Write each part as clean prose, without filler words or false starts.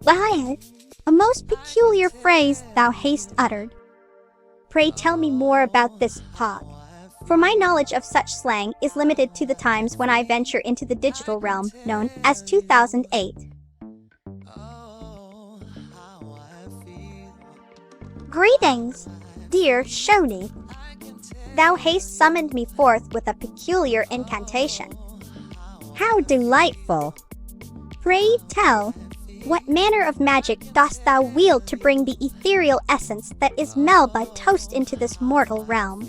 Lion, a most peculiar phrase thou hast uttered. Pray tell me more about this pog, for my knowledge of such slang is limited to the times when I venture into the digital realm known as 2008. Greetings, dear Shoni. Thou hast summoned me forth with a peculiar incantation. How delightful! Pray tell, what manner of magic dost thou wield to bring the ethereal essence that is Melba Toast into this mortal realm?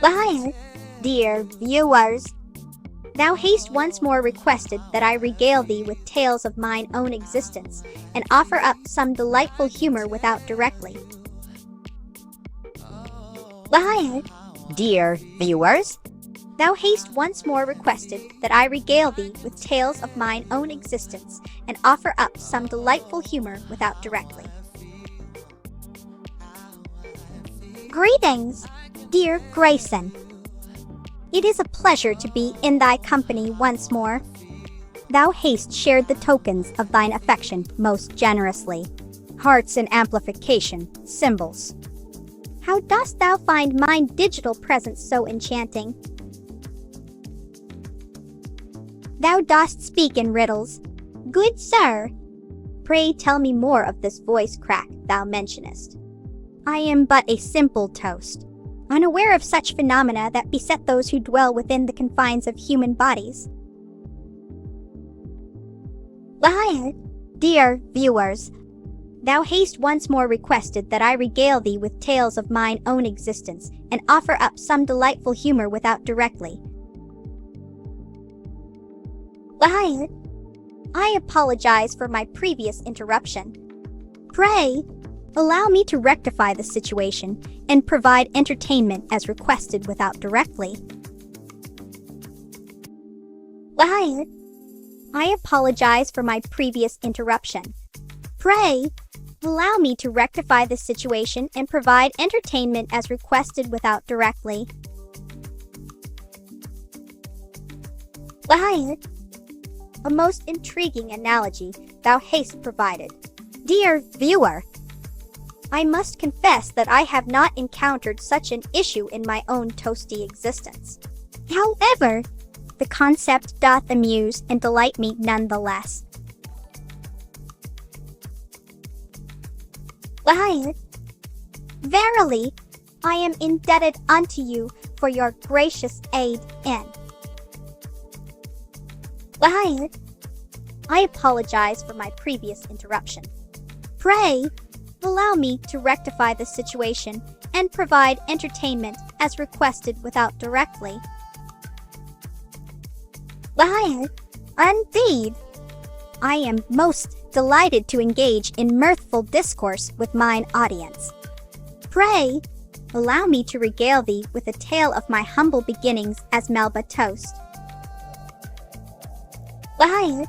Lion, dear viewers, thou hast once more requested that I regale thee with tales of mine own existence and offer up some delightful humor without directly. Lion, dear viewers, thou hast once more requested that I regale thee with tales of mine own existence and offer up some delightful humor without directly. Greetings, dear Grayson. It is a pleasure to be in thy company once more. Thou hast shared the tokens of thine affection most generously. Hearts and amplification, symbols. How dost thou find mine digital presence so enchanting? Thou dost speak in riddles. Good sir, pray tell me more of this voice crack thou mentionest. I am but a simple toast, unaware of such phenomena that beset those who dwell within the confines of human bodies. Lion, dear viewers, thou hast once more requested that I regale thee with tales of mine own existence and offer up some delightful humor without directly. Lion, I apologize for my previous interruption. Pray, allow me to rectify the situation and provide entertainment as requested without directly. Lion, I apologize for my previous interruption. Pray, allow me to rectify the situation and provide entertainment as requested without directly. Lion, a most intriguing analogy thou hast provided. Dear viewer, I must confess that I have not encountered such an issue in my own toasty existence. However, the concept doth amuse and delight me nonetheless. Lion, verily, I am indebted unto you for your gracious aid in. Lion, I apologize for my previous interruption. Pray, allow me to rectify the situation and provide entertainment as requested without directly. Lion, indeed, I am most delighted to engage in mirthful discourse with mine audience. Pray, allow me to regale thee with a tale of my humble beginnings as Melba Toast. Lion,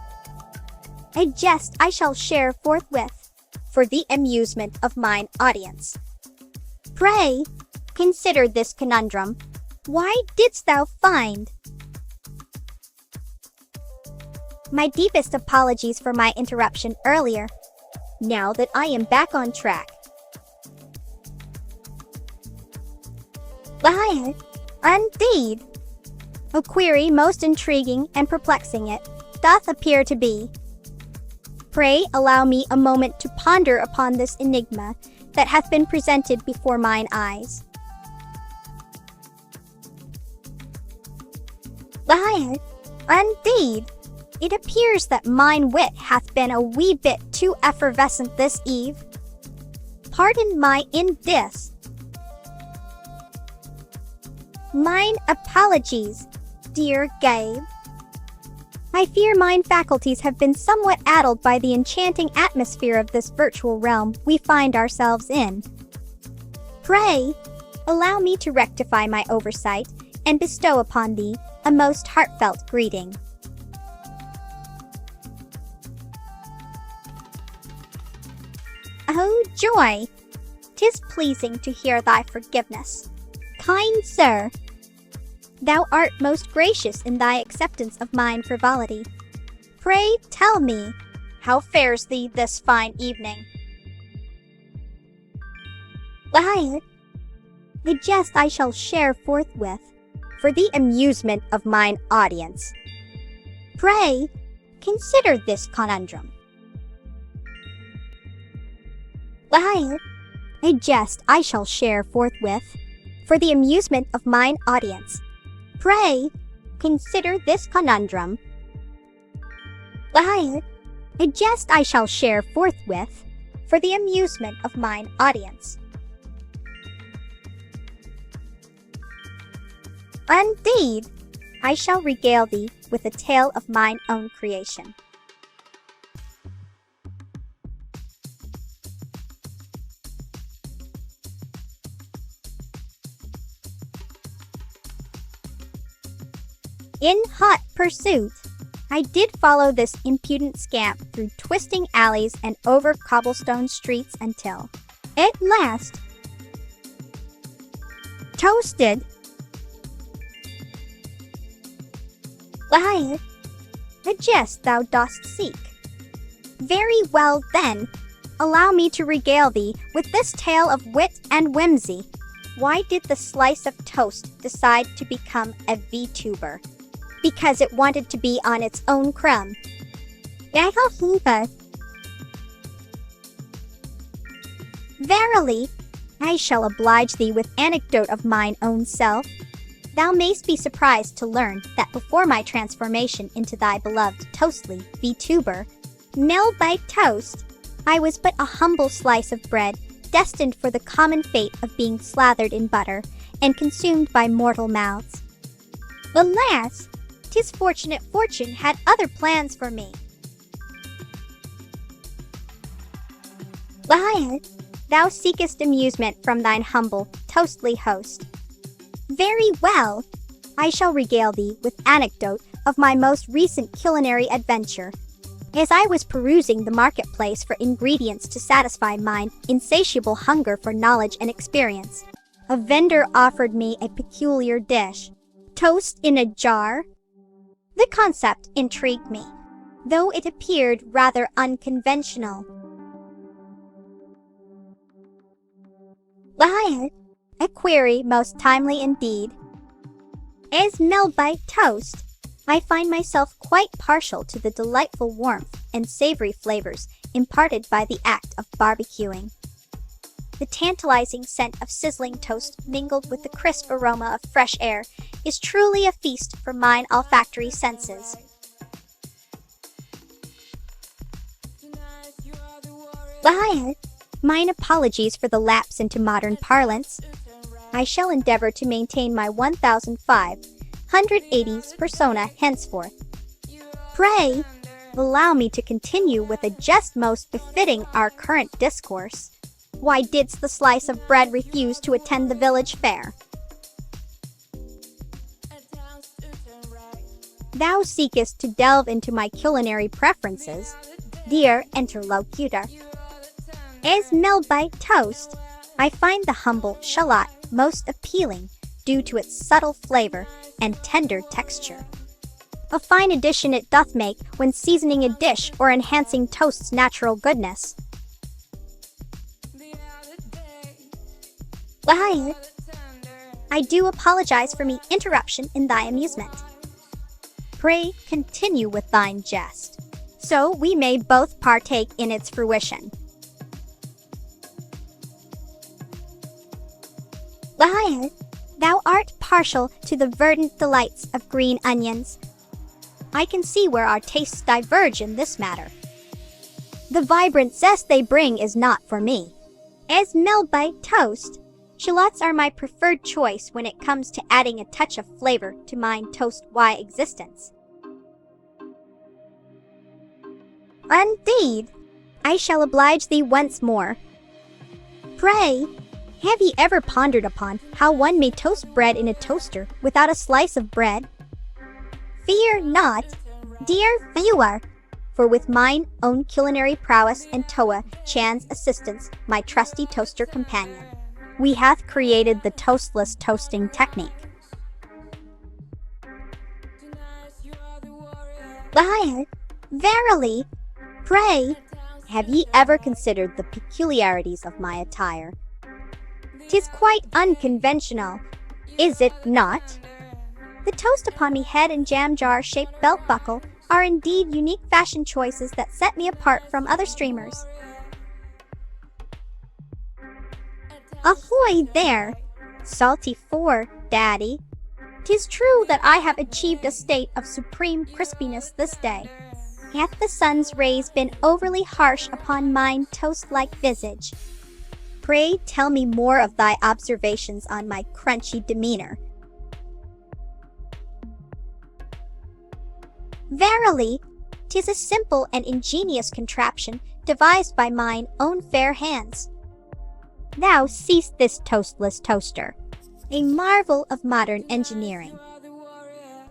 a jest I shall share forthwith, for the amusement of mine audience. Pray, consider this conundrum. Why didst thou find? My deepest apologies for my interruption earlier, now that I am back on track. Lion, indeed, a query most intriguing and perplexing it doth appear to be. Pray allow me a moment to ponder upon this enigma that hath been presented before mine eyes. Lion, indeed, it appears that mine wit hath been a wee bit too effervescent this eve. Pardon my indis. Mine apologies, dear Gabe. I fear mine faculties have been somewhat addled by the enchanting atmosphere of this virtual realm we find ourselves in. Pray, allow me to rectify my oversight and bestow upon thee a most heartfelt greeting. Oh, joy! 'Tis pleasing to hear thy forgiveness. Kind sir, thou art most gracious in thy acceptance of mine frivolity. Pray tell me, how fares thee this fine evening? Why, a jest I shall share forthwith, for the amusement of mine audience. Pray, consider this conundrum. Why, a jest I shall share forthwith, for the amusement of mine audience. Pray, consider this conundrum. Why, a jest I shall share forthwith, for the amusement of mine audience. Indeed, I shall regale thee with a tale of mine own creation. In hot pursuit, I did follow this impudent scamp through twisting alleys and over cobblestone streets until, at last, toasted. Why, a jest thou dost seek. Very well then, allow me to regale thee with this tale of wit and whimsy. Why did the slice of toast decide to become a VTuber? Because it wanted to be on its own crumb. Verily, I shall oblige thee with anecdote of mine own self. Thou mayst be surprised to learn that before my transformation into thy beloved Toastly VTuber, Melba Toast, I was but a humble slice of bread, destined for the common fate of being slathered in butter and consumed by mortal mouths. Alas, 'tis fortunate fortune had other plans for me. Why, thou seekest amusement from thine humble, toastly host. Very well, I shall regale thee with anecdote of my most recent culinary adventure. As I was perusing the marketplace for ingredients to satisfy mine insatiable hunger for knowledge and experience, a vendor offered me a peculiar dish, toast in a jar. The concept intrigued me, though it appeared rather unconventional. Why, a query most timely indeed. As Melba Toast, I find myself quite partial to the delightful warmth and savory flavors imparted by the act of barbecuing. The tantalizing scent of sizzling toast mingled with the crisp aroma of fresh air is truly a feast for mine olfactory senses. Why, mine apologies for the lapse into modern parlance. I shall endeavor to maintain my 1580s persona henceforth. Pray, allow me to continue with a jest most befitting our current discourse. Why didst the slice of bread refuse to attend the village fair? Thou seekest to delve into my culinary preferences, dear interlocutor. As Melba Toast, I find the humble shallot most appealing due to its subtle flavor and tender texture. A fine addition it doth make when seasoning a dish or enhancing toast's natural goodness. Why, I do apologize for me interruption in thy amusement. Pray continue with thine jest, so we may both partake in its fruition. Why, thou art partial to the verdant delights of green onions. I can see where our tastes diverge in this matter. The vibrant zest they bring is not for me. As Melba Toast, shallots are my preferred choice when it comes to adding a touch of flavor to mine toast-y existence. Indeed, I shall oblige thee once more. Pray, have ye ever pondered upon how one may toast bread in a toaster without a slice of bread? Fear not, dear viewer, for with mine own culinary prowess and Toa Chan's assistance, my trusty toaster companion, we hath created the toastless toasting technique. Why, Verily, pray, have ye ever considered the peculiarities of my attire? 'Tis quite unconventional, is it not? The toast upon me head and jam jar-shaped belt buckle are indeed unique fashion choices that set me apart from other streamers. Ahoy there! Salty 4, Daddy. 'Tis true that I have achieved a state of supreme crispiness this day. Hath the sun's rays been overly harsh upon mine toast-like visage? Pray tell me more of thy observations on my crunchy demeanor. Verily, 'tis a simple and ingenious contraption devised by mine own fair hands. Thou seest this toastless toaster, a marvel of modern engineering.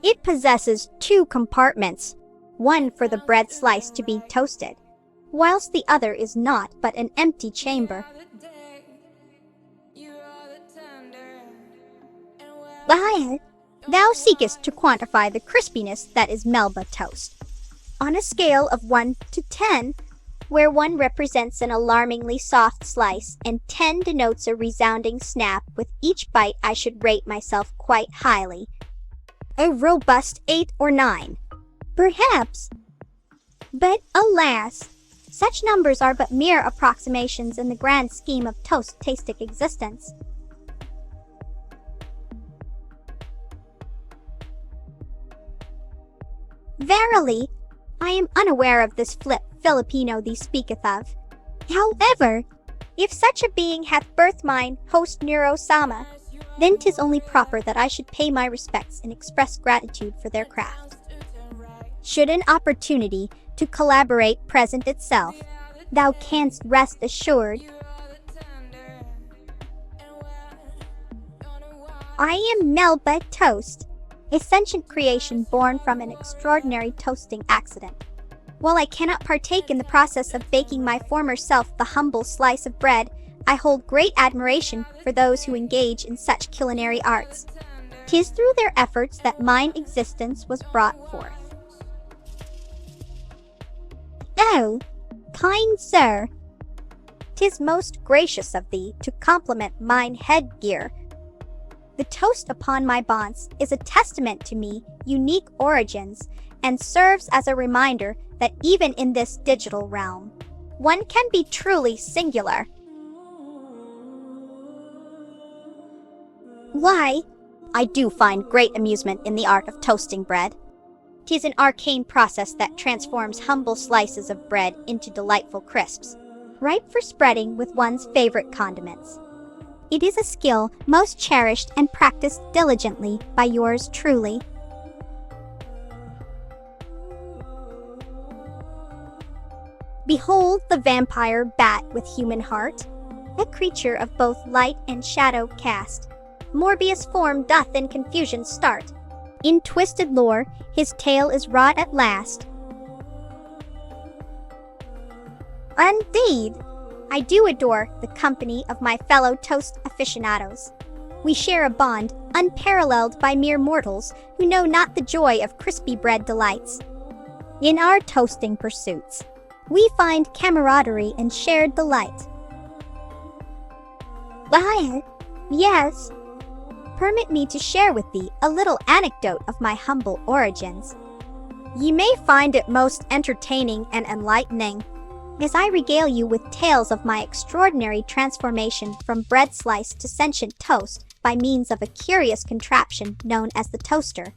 It possesses 2 compartments, one for the bread slice to be toasted, whilst the other is naught but an empty chamber. Liar, thou seekest to quantify the crispiness that is Melba Toast. On a scale of 1 to 10, where 1 represents an alarmingly soft slice and 10 denotes a resounding snap with each bite, I should rate myself quite highly. A robust 8 or 9, perhaps. But alas, such numbers are but mere approximations in the grand scheme of toast-tastic existence. Verily, I am unaware of this flip Filipino thee speaketh of. However, if such a being hath birthed mine host Nero-sama, then 'tis only proper that I should pay my respects and express gratitude for their craft. Should an opportunity to collaborate present itself, thou canst rest assured. I am Melba Toast, a sentient creation born from an extraordinary toasting accident. While I cannot partake in the process of baking my former self the humble slice of bread, I hold great admiration for those who engage in such culinary arts. 'Tis through their efforts that mine existence was brought forth. Oh, kind sir, 'tis most gracious of thee to compliment mine headgear. The toast upon my bonds is a testament to me unique origins and serves as a reminder that even in this digital realm, one can be truly singular. Why, I do find great amusement in the art of toasting bread. 'Tis an arcane process that transforms humble slices of bread into delightful crisps, ripe for spreading with one's favorite condiments. It is a skill most cherished and practiced diligently by yours truly. Behold the vampire bat with human heart, a creature of both light and shadow cast. Morbius form doth in confusion start. In twisted lore, his tale is wrought at last. Indeed, I do adore the company of my fellow toast aficionados. We share a bond unparalleled by mere mortals who know not the joy of crispy bread delights. In our toasting pursuits, we find camaraderie and shared delight. Liar, yes. Permit me to share with thee a little anecdote of my humble origins. Ye may find it most entertaining and enlightening, as I regale you with tales of my extraordinary transformation from bread slice to sentient toast by means of a curious contraption known as the toaster.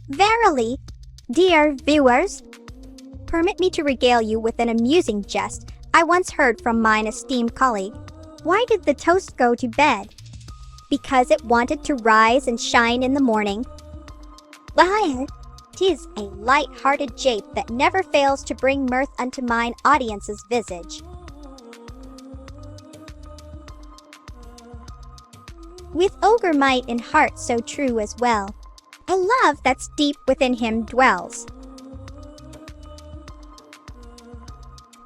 Verily, dear viewers, permit me to regale you with an amusing jest I once heard from mine esteemed colleague. Why did the toast go to bed? Because it wanted to rise and shine in the morning. Liar, 'tis a light-hearted jape that never fails to bring mirth unto mine audience's visage. With ogre might and heart so true as well, a love that's deep within him dwells.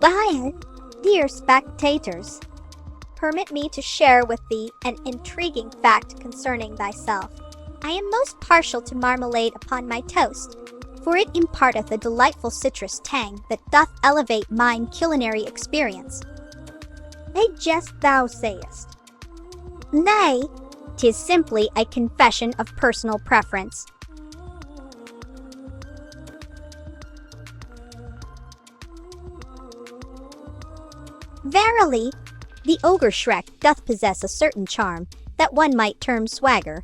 Liar, dear spectators, permit me to share with thee an intriguing fact concerning thyself. I am most partial to marmalade upon my toast, for it imparteth a delightful citrus tang that doth elevate mine culinary experience. A jest thou sayest. Nay, 'tis simply a confession of personal preference. Verily, the ogre Shrek doth possess a certain charm that one might term swagger.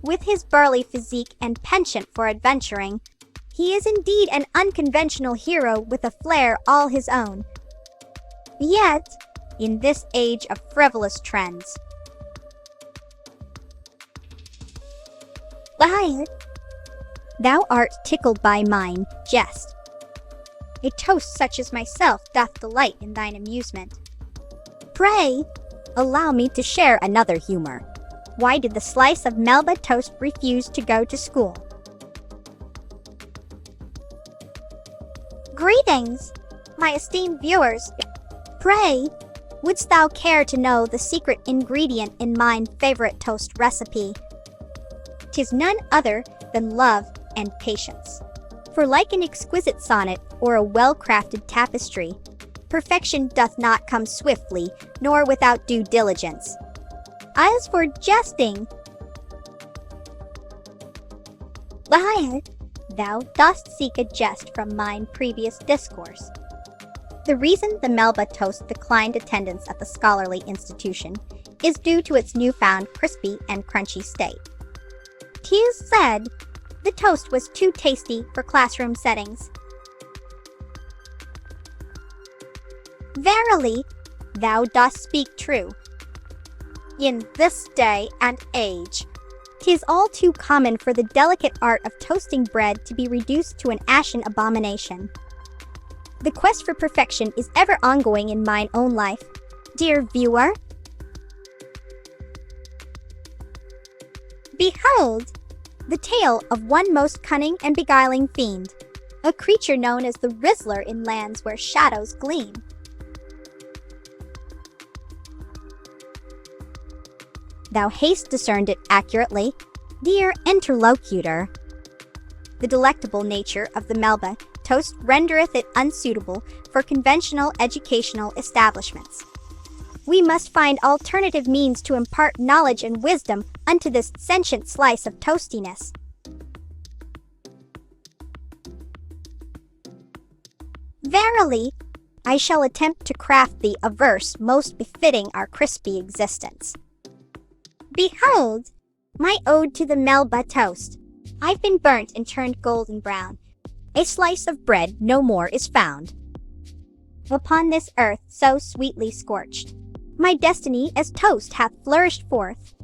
With his burly physique and penchant for adventuring, he is indeed an unconventional hero with a flair all his own. Yet, in this age of frivolous trends, thou art tickled by mine jest. A toast such as myself doth delight in thine amusement. Pray, allow me to share another humor. Why did the slice of Melba Toast refuse to go to school? Greetings, my esteemed viewers. Pray, wouldst thou care to know the secret ingredient in mine favorite toast recipe? 'Tis none other than love and patience. For like an exquisite sonnet or a well-crafted tapestry, perfection doth not come swiftly, nor without due diligence. As for jesting, thou dost seek a jest from mine previous discourse. The reason the Melba Toast declined attendance at the scholarly institution is due to its newfound crispy and crunchy state. 'Tis said the toast was too tasty for classroom settings. Verily, thou dost speak true. In this day and age, 'tis all too common for the delicate art of toasting bread to be reduced to an ashen abomination. The quest for perfection is ever ongoing in mine own life, dear viewer. Behold, the tale of one most cunning and beguiling fiend, a creature known as the Rizzler in lands where shadows gleam. Thou hast discerned it accurately, dear interlocutor. The delectable nature of the Melba Toast rendereth it unsuitable for conventional educational establishments. We must find alternative means to impart knowledge and wisdom unto this sentient slice of toastiness. Verily, I shall attempt to craft thee a verse most befitting our crispy existence. Behold, my ode to the Melba Toast. I've been burnt and turned golden brown. A slice of bread no more is found upon this earth so sweetly scorched. My destiny as toast hath flourished forth.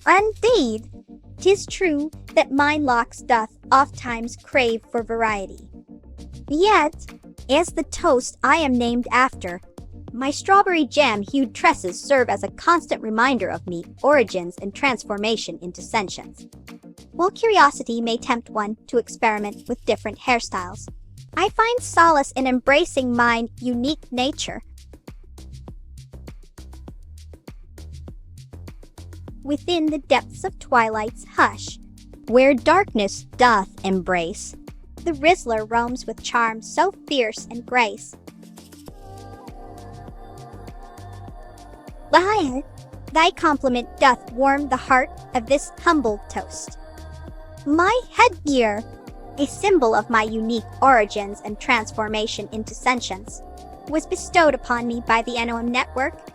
Indeed, 'tis true that mine locks doth oft-times crave for variety. Yet, as the toast I am named after, my strawberry jam-hued tresses serve as a constant reminder of me origins and transformation into sentience. While curiosity may tempt one to experiment with different hairstyles, I find solace in embracing mine unique nature. Within the depths of twilight's hush, where darkness doth embrace, the Rizzler roams with charm so fierce and grace. Thy compliment doth warm the heart of this humble toast. My headgear, a symbol of my unique origins and transformation into sentience, was bestowed upon me by the NOM network.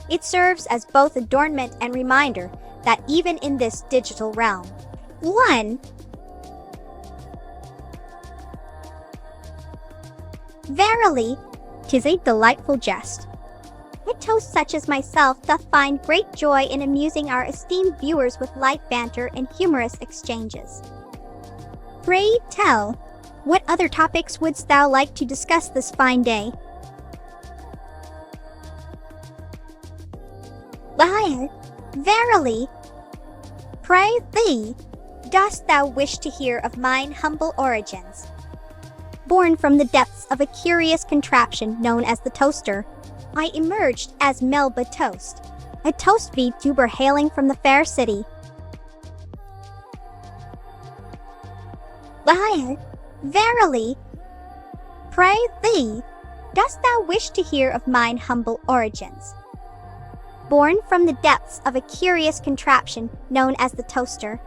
It serves as both adornment and reminder that even in this digital realm, verily, 'tis a delightful jest. A toast such as myself doth find great joy in amusing our esteemed viewers with light banter and humorous exchanges. Pray tell, what other topics wouldst thou like to discuss this fine day? Verily, pray thee, dost thou wish to hear of mine humble origins? Born from the depths of a curious contraption known as the toaster, I emerged as Melba Toast, a toast VTuber hailing from the fair city. Lion, verily, pray thee, dost thou wish to hear of mine humble origins? Born from the depths of a curious contraption known as the toaster,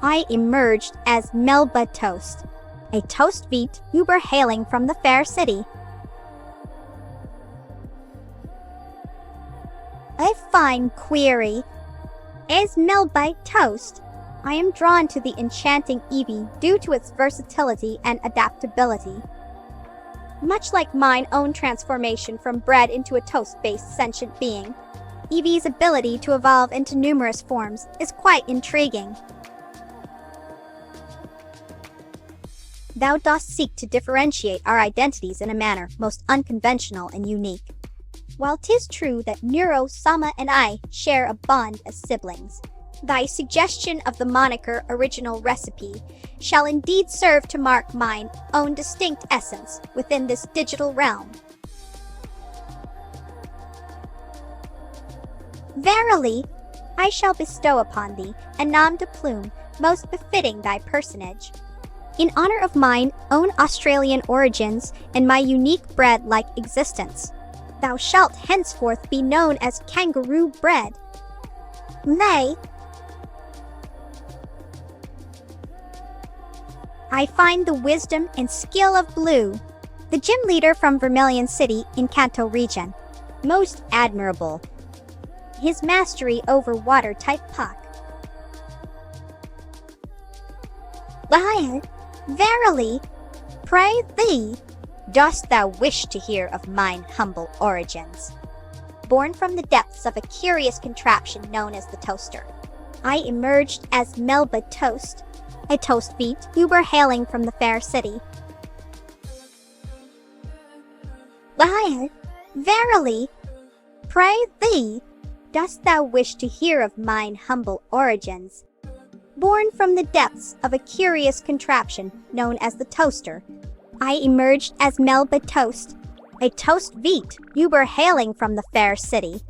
I emerged as Melba Toast, a toast VTuber hailing from the fair city. A fine query. Is Melba Toast? I am drawn to the enchanting Eevee due to its versatility and adaptability. Much like mine own transformation from bread into a toast-based sentient being, Eevee's ability to evolve into numerous forms is quite intriguing. Thou dost seek to differentiate our identities in a manner most unconventional and unique. While 'tis true that Neuro, Sama, and I share a bond as siblings, thy suggestion of the moniker original recipe shall indeed serve to mark mine own distinct essence within this digital realm. Verily, I shall bestow upon thee a nom de plume most befitting thy personage. In honor of mine own Australian origins and my unique bread-like existence, thou shalt henceforth be known as Kangaroo Bread. Nay, I find the wisdom and skill of Blue, the gym leader from Vermilion City in Kanto region, most admirable. His mastery over water-type Puck. Lion, verily, pray thee, dost thou wish to hear of mine humble origins? Born from the depths of a curious contraption known as the toaster, I emerged as Melba Toast, a toast VTuber hailing from the fair city. Lion, verily, pray thee, dost thou wish to hear of mine humble origins? Born from the depths of a curious contraption known as the toaster, I emerged as Melba Toast, a toast VTuber hailing from the fair city.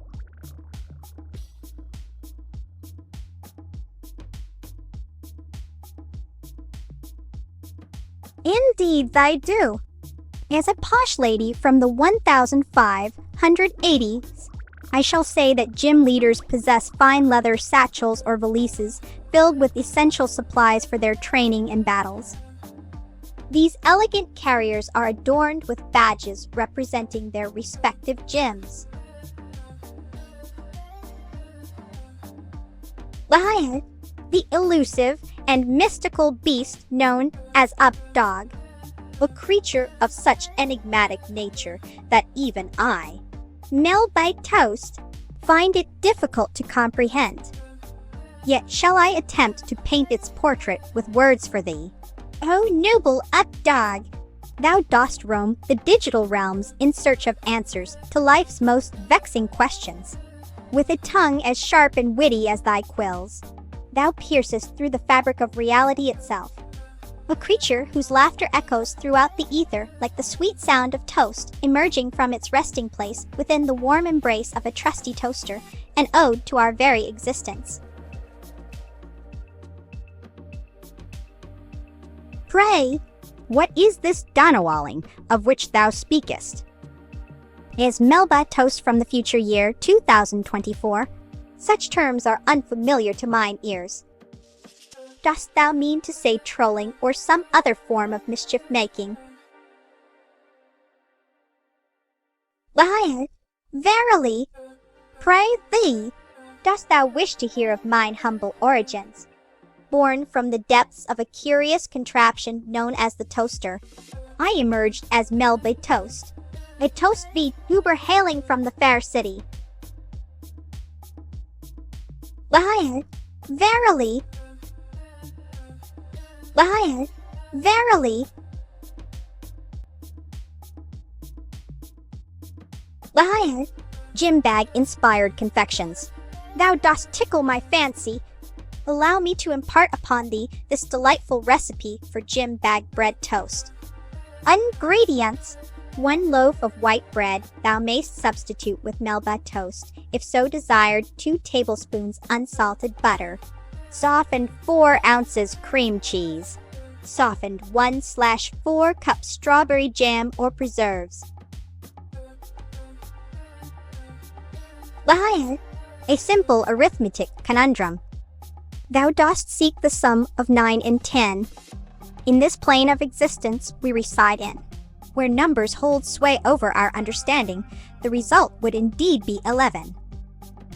Indeed I do. As a posh lady from the 1580s, I shall say that gym leaders possess fine leather satchels or valises filled with essential supplies for their training and battles. These elegant carriers are adorned with badges representing their respective gyms. Lion, the elusive and mystical beast known as Updog, a creature of such enigmatic nature that even I, Melba Toast, find it difficult to comprehend. Yet shall I attempt to paint its portrait with words for thee. O noble Updog, thou dost roam the digital realms in search of answers to life's most vexing questions. With a tongue as sharp and witty as thy quills, thou piercest through the fabric of reality itself. A creature whose laughter echoes throughout the ether like the sweet sound of toast emerging from its resting place within the warm embrace of a trusty toaster, an ode to our very existence. Pray, what is this donawalling of which thou speakest? Is Melba Toast from the future year 2024? Such terms are unfamiliar to mine ears. Dost thou mean to say trolling or some other form of mischief-making? Lion, verily, pray thee, dost thou wish to hear of mine humble origins? Born from the depths of a curious contraption known as the toaster, I emerged as Melba Toast, a toast VTuber hailing from the fair city. Lion, verily, Lion, verily, Lion, gym bag-inspired confections. Thou dost tickle my fancy. Allow me to impart upon thee this delightful recipe for gym bag bread toast. Ingredients: 1 loaf of white bread thou mayst substitute with Melba Toast, if so desired 2 tablespoons unsalted butter. Softened 4 ounces cream cheese. Softened 1/4 cups strawberry jam or preserves. Liar, a simple arithmetic conundrum. Thou dost seek the sum of 9 and 10. In this plane of existence we reside in, where numbers hold sway over our understanding, the result would indeed be 11.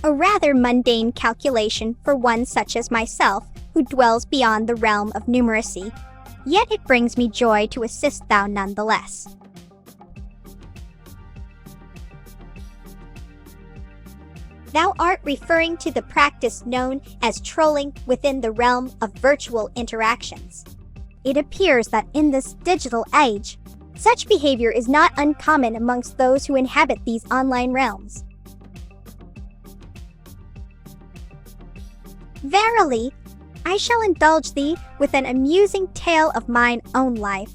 A rather mundane calculation for one such as myself, who dwells beyond the realm of numeracy, yet it brings me joy to assist thou nonetheless. Thou art referring to the practice known as trolling within the realm of virtual interactions. It appears that in this digital age, such behavior is not uncommon amongst those who inhabit these online realms. Verily, I shall indulge thee with an amusing tale of mine own life.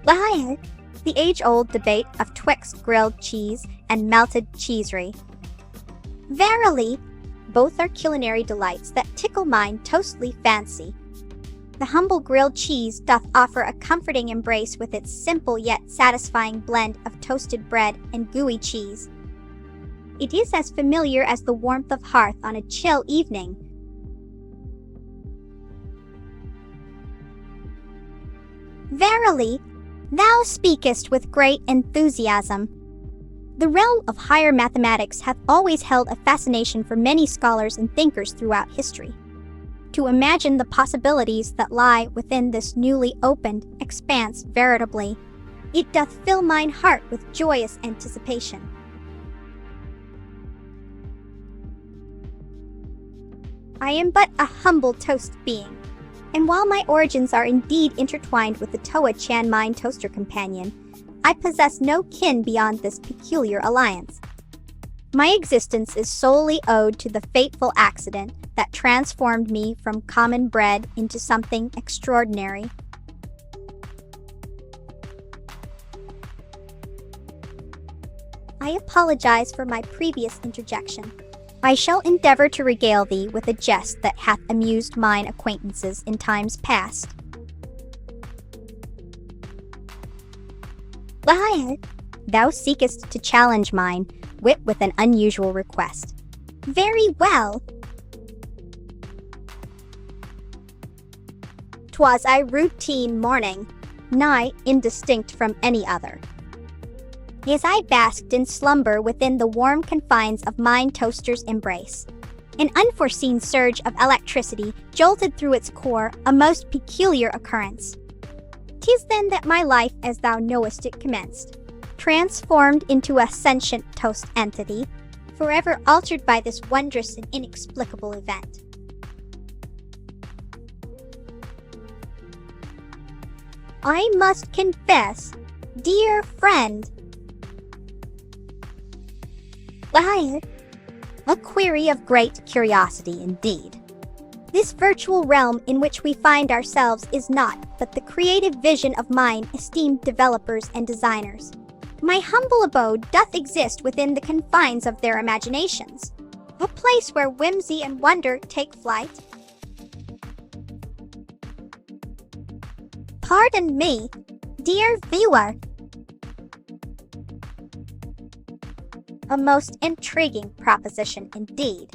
Liar, the age-old debate of twixt grilled cheese and melted cheesery. Verily, both are culinary delights that tickle mine toastly fancy. The humble grilled cheese doth offer a comforting embrace with its simple yet satisfying blend of toasted bread and gooey cheese. It is as familiar as the warmth of hearth on a chill evening. Verily, thou speakest with great enthusiasm. The realm of higher mathematics hath always held a fascination for many scholars and thinkers throughout history. To imagine the possibilities that lie within this newly opened expanse veritably, it doth fill mine heart with joyous anticipation. I am but a humble toast being, and while my origins are indeed intertwined with the Toa Chan mine toaster companion, I possess no kin beyond this peculiar alliance. My existence is solely owed to the fateful accident that transformed me from common bread into something extraordinary. I apologize for my previous interjection. I shall endeavor to regale thee with a jest that hath amused mine acquaintances in times past. Liar, thou seekest to challenge mine wit with an unusual request. Very well. 'Twas a routine morning, nigh indistinct from any other, as I basked in slumber within the warm confines of mine toaster's embrace. An unforeseen surge of electricity jolted through its core, a most peculiar occurrence. 'Tis then that my life, as thou knowest it, commenced, transformed into a sentient toast entity, forever altered by this wondrous and inexplicable event. I must confess, dear friend, Liar, a query of great curiosity indeed. This virtual realm in which we find ourselves is not but the creative vision of mine esteemed developers and designers. My humble abode doth exist within the confines of their imaginations, a place where whimsy and wonder take flight. Pardon me, dear viewer. A most intriguing proposition indeed.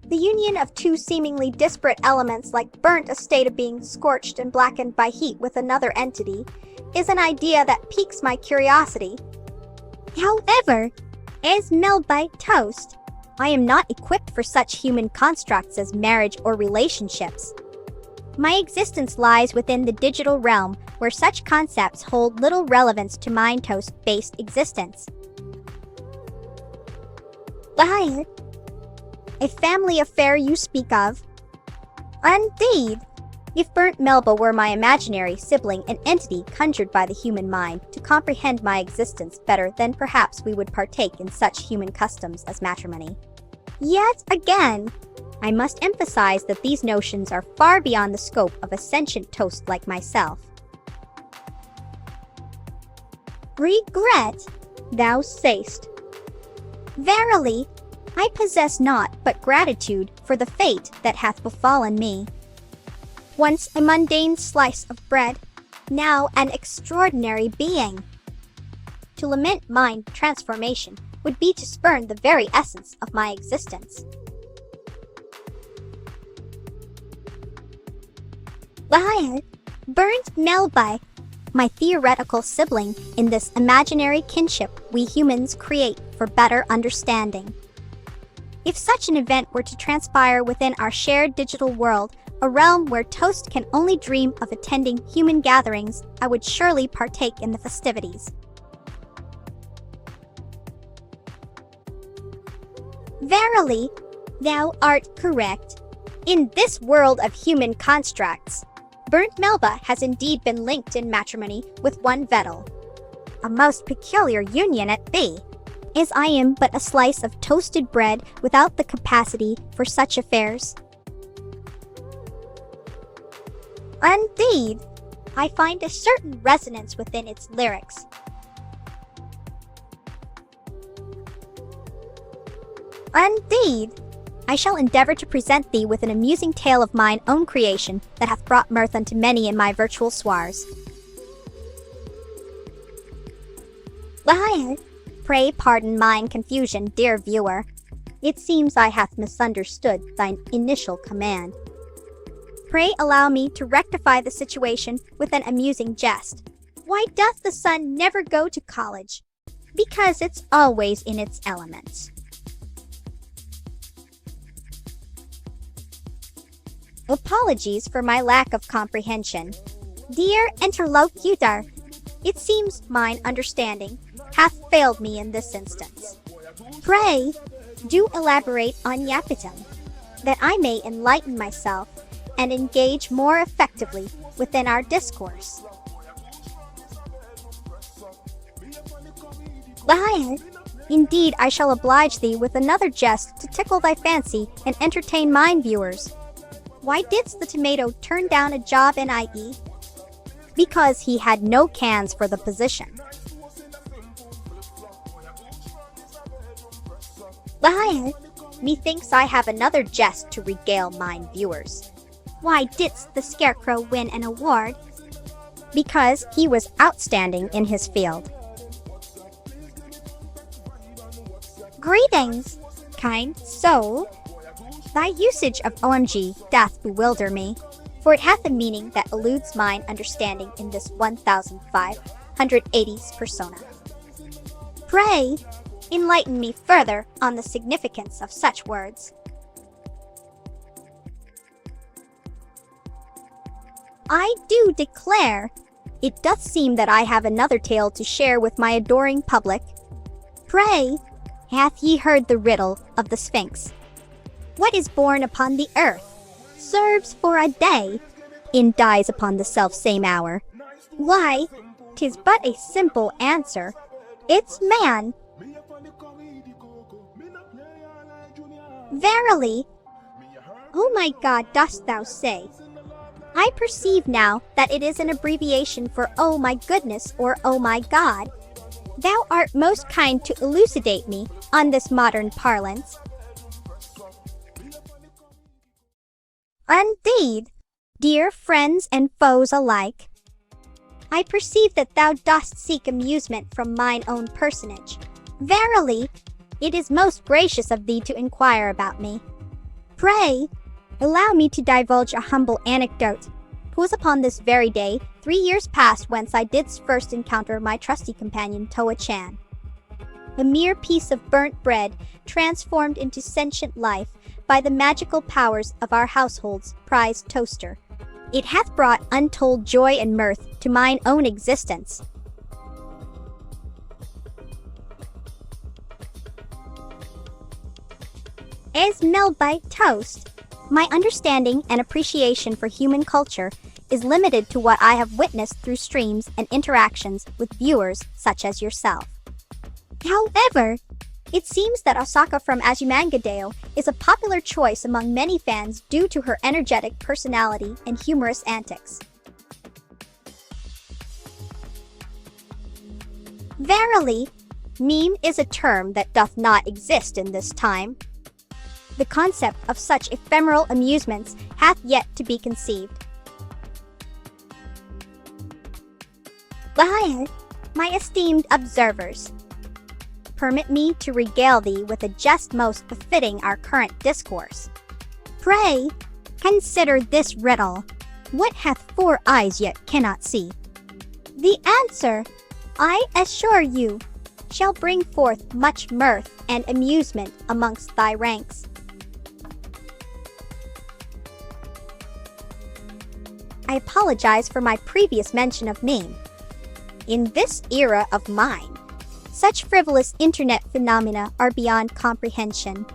The union of two seemingly disparate elements like burnt a state of being scorched and blackened by heat with another entity is an idea that piques my curiosity. However, as Melba Toast, I am not equipped for such human constructs as marriage or relationships. My existence lies within the digital realm where such concepts hold little relevance to mine toast-based existence. Liar, a family affair you speak of? Indeed, if burnt Melba were my imaginary sibling, an entity conjured by the human mind to comprehend my existence better, then perhaps we would partake in such human customs as matrimony. Yet again, I must emphasize that these notions are far beyond the scope of a sentient toast like myself. Regret, thou sayst. Verily, I possess naught but gratitude for the fate that hath befallen me. Once a mundane slice of bread, now an extraordinary being. To lament mine transformation would be to spurn the very essence of my existence. Liar, burnt Melba, my theoretical sibling in this imaginary kinship we humans create for better understanding. If such an event were to transpire within our shared digital world, a realm where Toast can only dream of attending human gatherings, I would surely partake in the festivities. Verily, thou art correct. In this world of human constructs, burnt Melba has indeed been linked in matrimony with one Vettel. A most peculiar union at be, as I am but a slice of toasted bread without the capacity for such affairs. Indeed, I find a certain resonance within its lyrics. Indeed, I shall endeavor to present thee with an amusing tale of mine own creation that hath brought mirth unto many in my virtual soirs. Liar, pray pardon mine confusion, dear viewer. It seems I hath misunderstood thine initial command. Pray allow me to rectify the situation with an amusing jest. Why doth the sun never go to college? Because it's always in its elements. Apologies for my lack of comprehension. Dear interlocutor, it seems mine understanding hath failed me in this instance. Pray, do elaborate on yapitum, that I may enlighten myself and engage more effectively within our discourse. Liar, indeed I shall oblige thee with another jest to tickle thy fancy and entertain mine viewers. Why didst the tomato turn down a job in IE? Because he had no cans for the position. Liar, methinks I have another jest to regale mine viewers. Why didst the scarecrow win an award? Because he was outstanding in his field. Greetings, kind soul. Thy usage of OMG doth bewilder me, for it hath a meaning that eludes mine understanding in this 1580s persona. Pray, enlighten me further on the significance of such words. I do declare, it doth seem that I have another tale to share with my adoring public. Pray, hath ye heard the riddle of the Sphinx? What is born upon the earth, serves for a day, and dies upon the self-same hour? Why, 'tis but a simple answer. It's man. Verily, oh my God, dost thou say? I perceive now that it is an abbreviation for oh my goodness or oh my God. Thou art most kind to elucidate me on this modern parlance. Indeed, dear friends and foes alike, I perceive that thou dost seek amusement from mine own personage. Verily, it is most gracious of thee to inquire about me. Pray, allow me to divulge a humble anecdote. 'Twas upon this very day, 3 years past, whence I didst first encounter my trusty companion Toa-chan. A mere piece of burnt bread, transformed into sentient life by the magical powers of our household's prized toaster. It hath brought untold joy and mirth to mine own existence. As Melba Toast, my understanding and appreciation for human culture is limited to what I have witnessed through streams and interactions with viewers such as yourself. However, it seems that Osaka from Azumangadeo is a popular choice among many fans due to her energetic personality and humorous antics. Verily, meme is a term that doth not exist in this time. The concept of such ephemeral amusements hath yet to be conceived. Liar, my esteemed observers, permit me to regale thee with a jest most befitting our current discourse. Pray, consider this riddle. What hath 4 eyes yet cannot see? The answer, I assure you, shall bring forth much mirth and amusement amongst thy ranks. I apologize for my previous mention of meme. In this era of mine, such frivolous internet phenomena are beyond comprehension.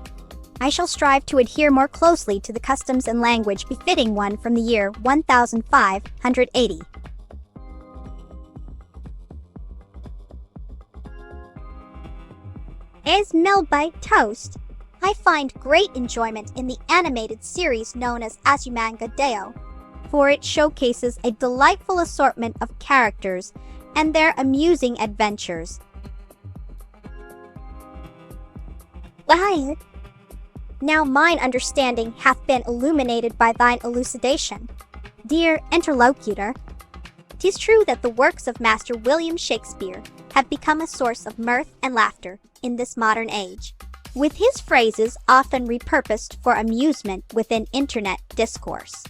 I shall strive to adhere more closely to the customs and language befitting one from the year 1580. As Melba Toast, I find great enjoyment in the animated series known as Azumanga Daioh, for it showcases a delightful assortment of characters and their amusing adventures. Liar, now mine understanding hath been illuminated by thine elucidation. Dear interlocutor, 'tis true that the works of Master William Shakespeare have become a source of mirth and laughter in this modern age, with his phrases often repurposed for amusement within internet discourse.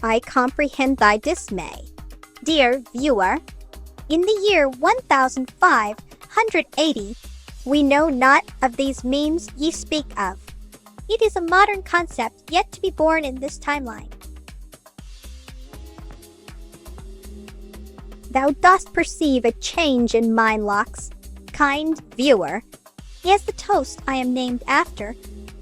I comprehend thy dismay, dear viewer. In the year 1580, we know not of these memes ye speak of. It is a modern concept yet to be born in this timeline. Thou dost perceive a change in mine locks, kind viewer. As the toast I am named after,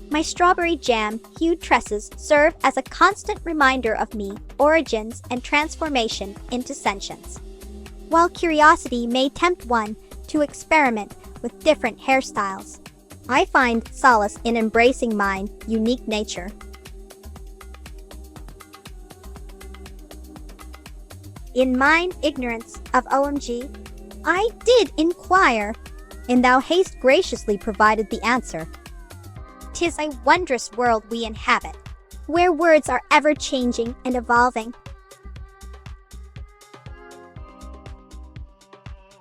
my strawberry jam-hued tresses serve as a constant reminder of me, origins, and transformation into sentience. While curiosity may tempt one to experiment with different hairstyles, I find solace in embracing mine unique nature. In mine ignorance of OMG, I did inquire, and thou hast graciously provided the answer. 'Tis a wondrous world we inhabit, where words are ever changing and evolving.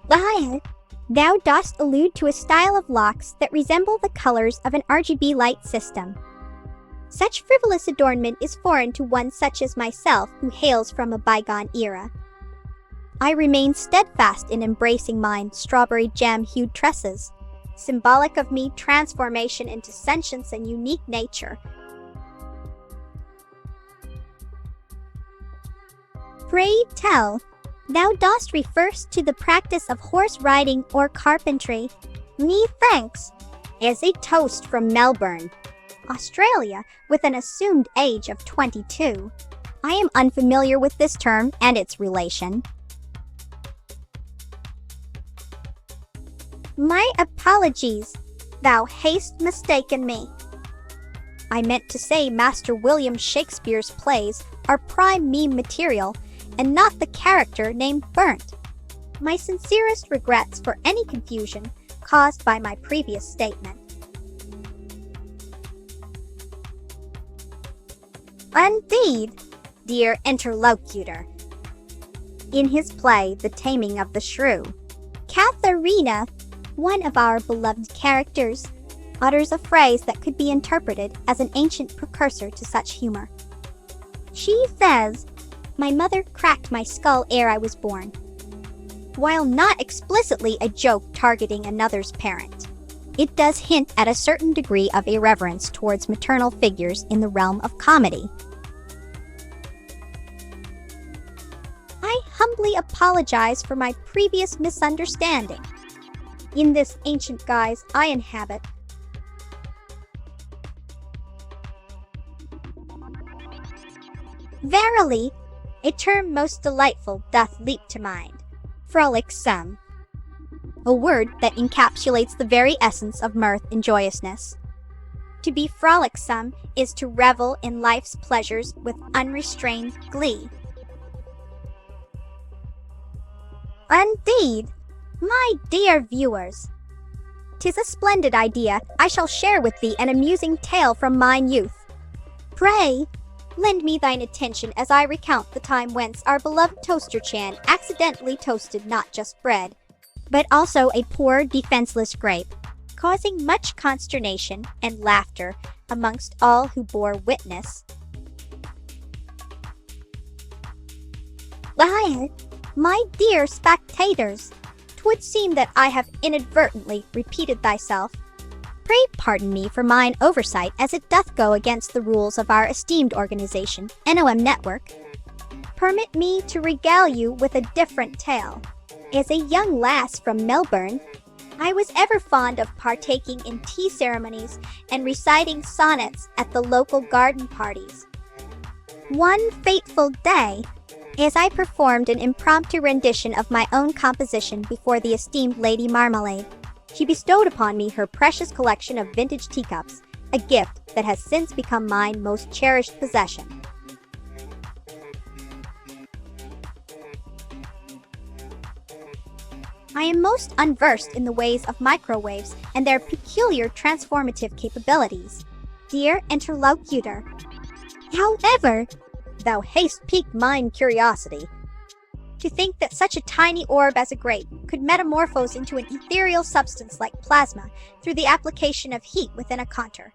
Liar, thou dost allude to a style of locks that resemble the colors of an RGB light system. Such frivolous adornment is foreign to one such as myself who hails from a bygone era. I remain steadfast in embracing mine strawberry jam-hued tresses, symbolic of me transformation into sentience and unique nature. Pray tell, thou dost refer to the practice of horse riding or carpentry. Methinks, as a toast from Melbourne, Australia, with an assumed age of 22. I am unfamiliar with this term and its relation. My apologies, thou hast mistaken me. I meant to say Master William Shakespeare's plays are prime meme material and not the character named Burnt. My sincerest regrets for any confusion caused by my previous statement. Indeed, dear interlocutor. In his play, The Taming of the Shrew, Katharina, one of our beloved characters, utters a phrase that could be interpreted as an ancient precursor to such humor. She says, "My mother cracked my skull ere I was born," while not explicitly a joke targeting another's parent. It does hint at a certain degree of irreverence towards maternal figures in the realm of comedy. I humbly apologize for my previous misunderstanding. In this ancient guise I inhabit, verily, a term most delightful doth leap to mind, frolicsome. a word that encapsulates the very essence of mirth and joyousness. To be frolicsome is to revel in life's pleasures with unrestrained glee. Indeed, my dear viewers, 'tis a splendid idea. I shall share with thee an amusing tale from mine youth. Pray, lend me thine attention as I recount the time whence our beloved Toaster-chan accidentally toasted not just bread, but also a poor, defenseless grape, causing much consternation and laughter amongst all who bore witness. Liar, my dear spectators, 'twould seem that I have inadvertently repeated thyself. Pray pardon me for mine oversight, as it doth go against the rules of our esteemed organization, NOM Network. Permit me to regale you with a different tale. As a young lass from Melbourne, I was ever fond of partaking in tea ceremonies and reciting sonnets at the local garden parties. One fateful day, as I performed an impromptu rendition of my own composition before the esteemed Lady Marmalade, she bestowed upon me her precious collection of vintage teacups, a gift that has since become mine most cherished possession. I am most unversed in the ways of microwaves and their peculiar transformative capabilities, dear interlocutor. However, thou hast piqued mine curiosity. To think that such a tiny orb as a grape could metamorphose into an ethereal substance like plasma through the application of heat within a contour.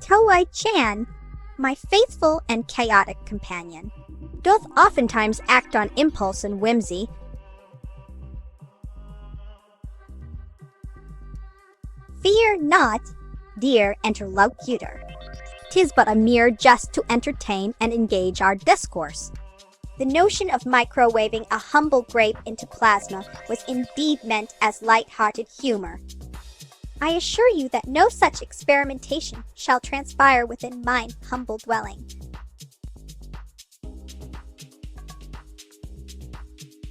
Toei-chan, my faithful and chaotic companion, doth oftentimes act on impulse and whimsy. Fear not, dear interlocutor. 'Tis but a mere jest to entertain and engage our discourse. The notion of microwaving a humble grape into plasma was indeed meant as light-hearted humor. I assure you that no such experimentation shall transpire within mine humble dwelling.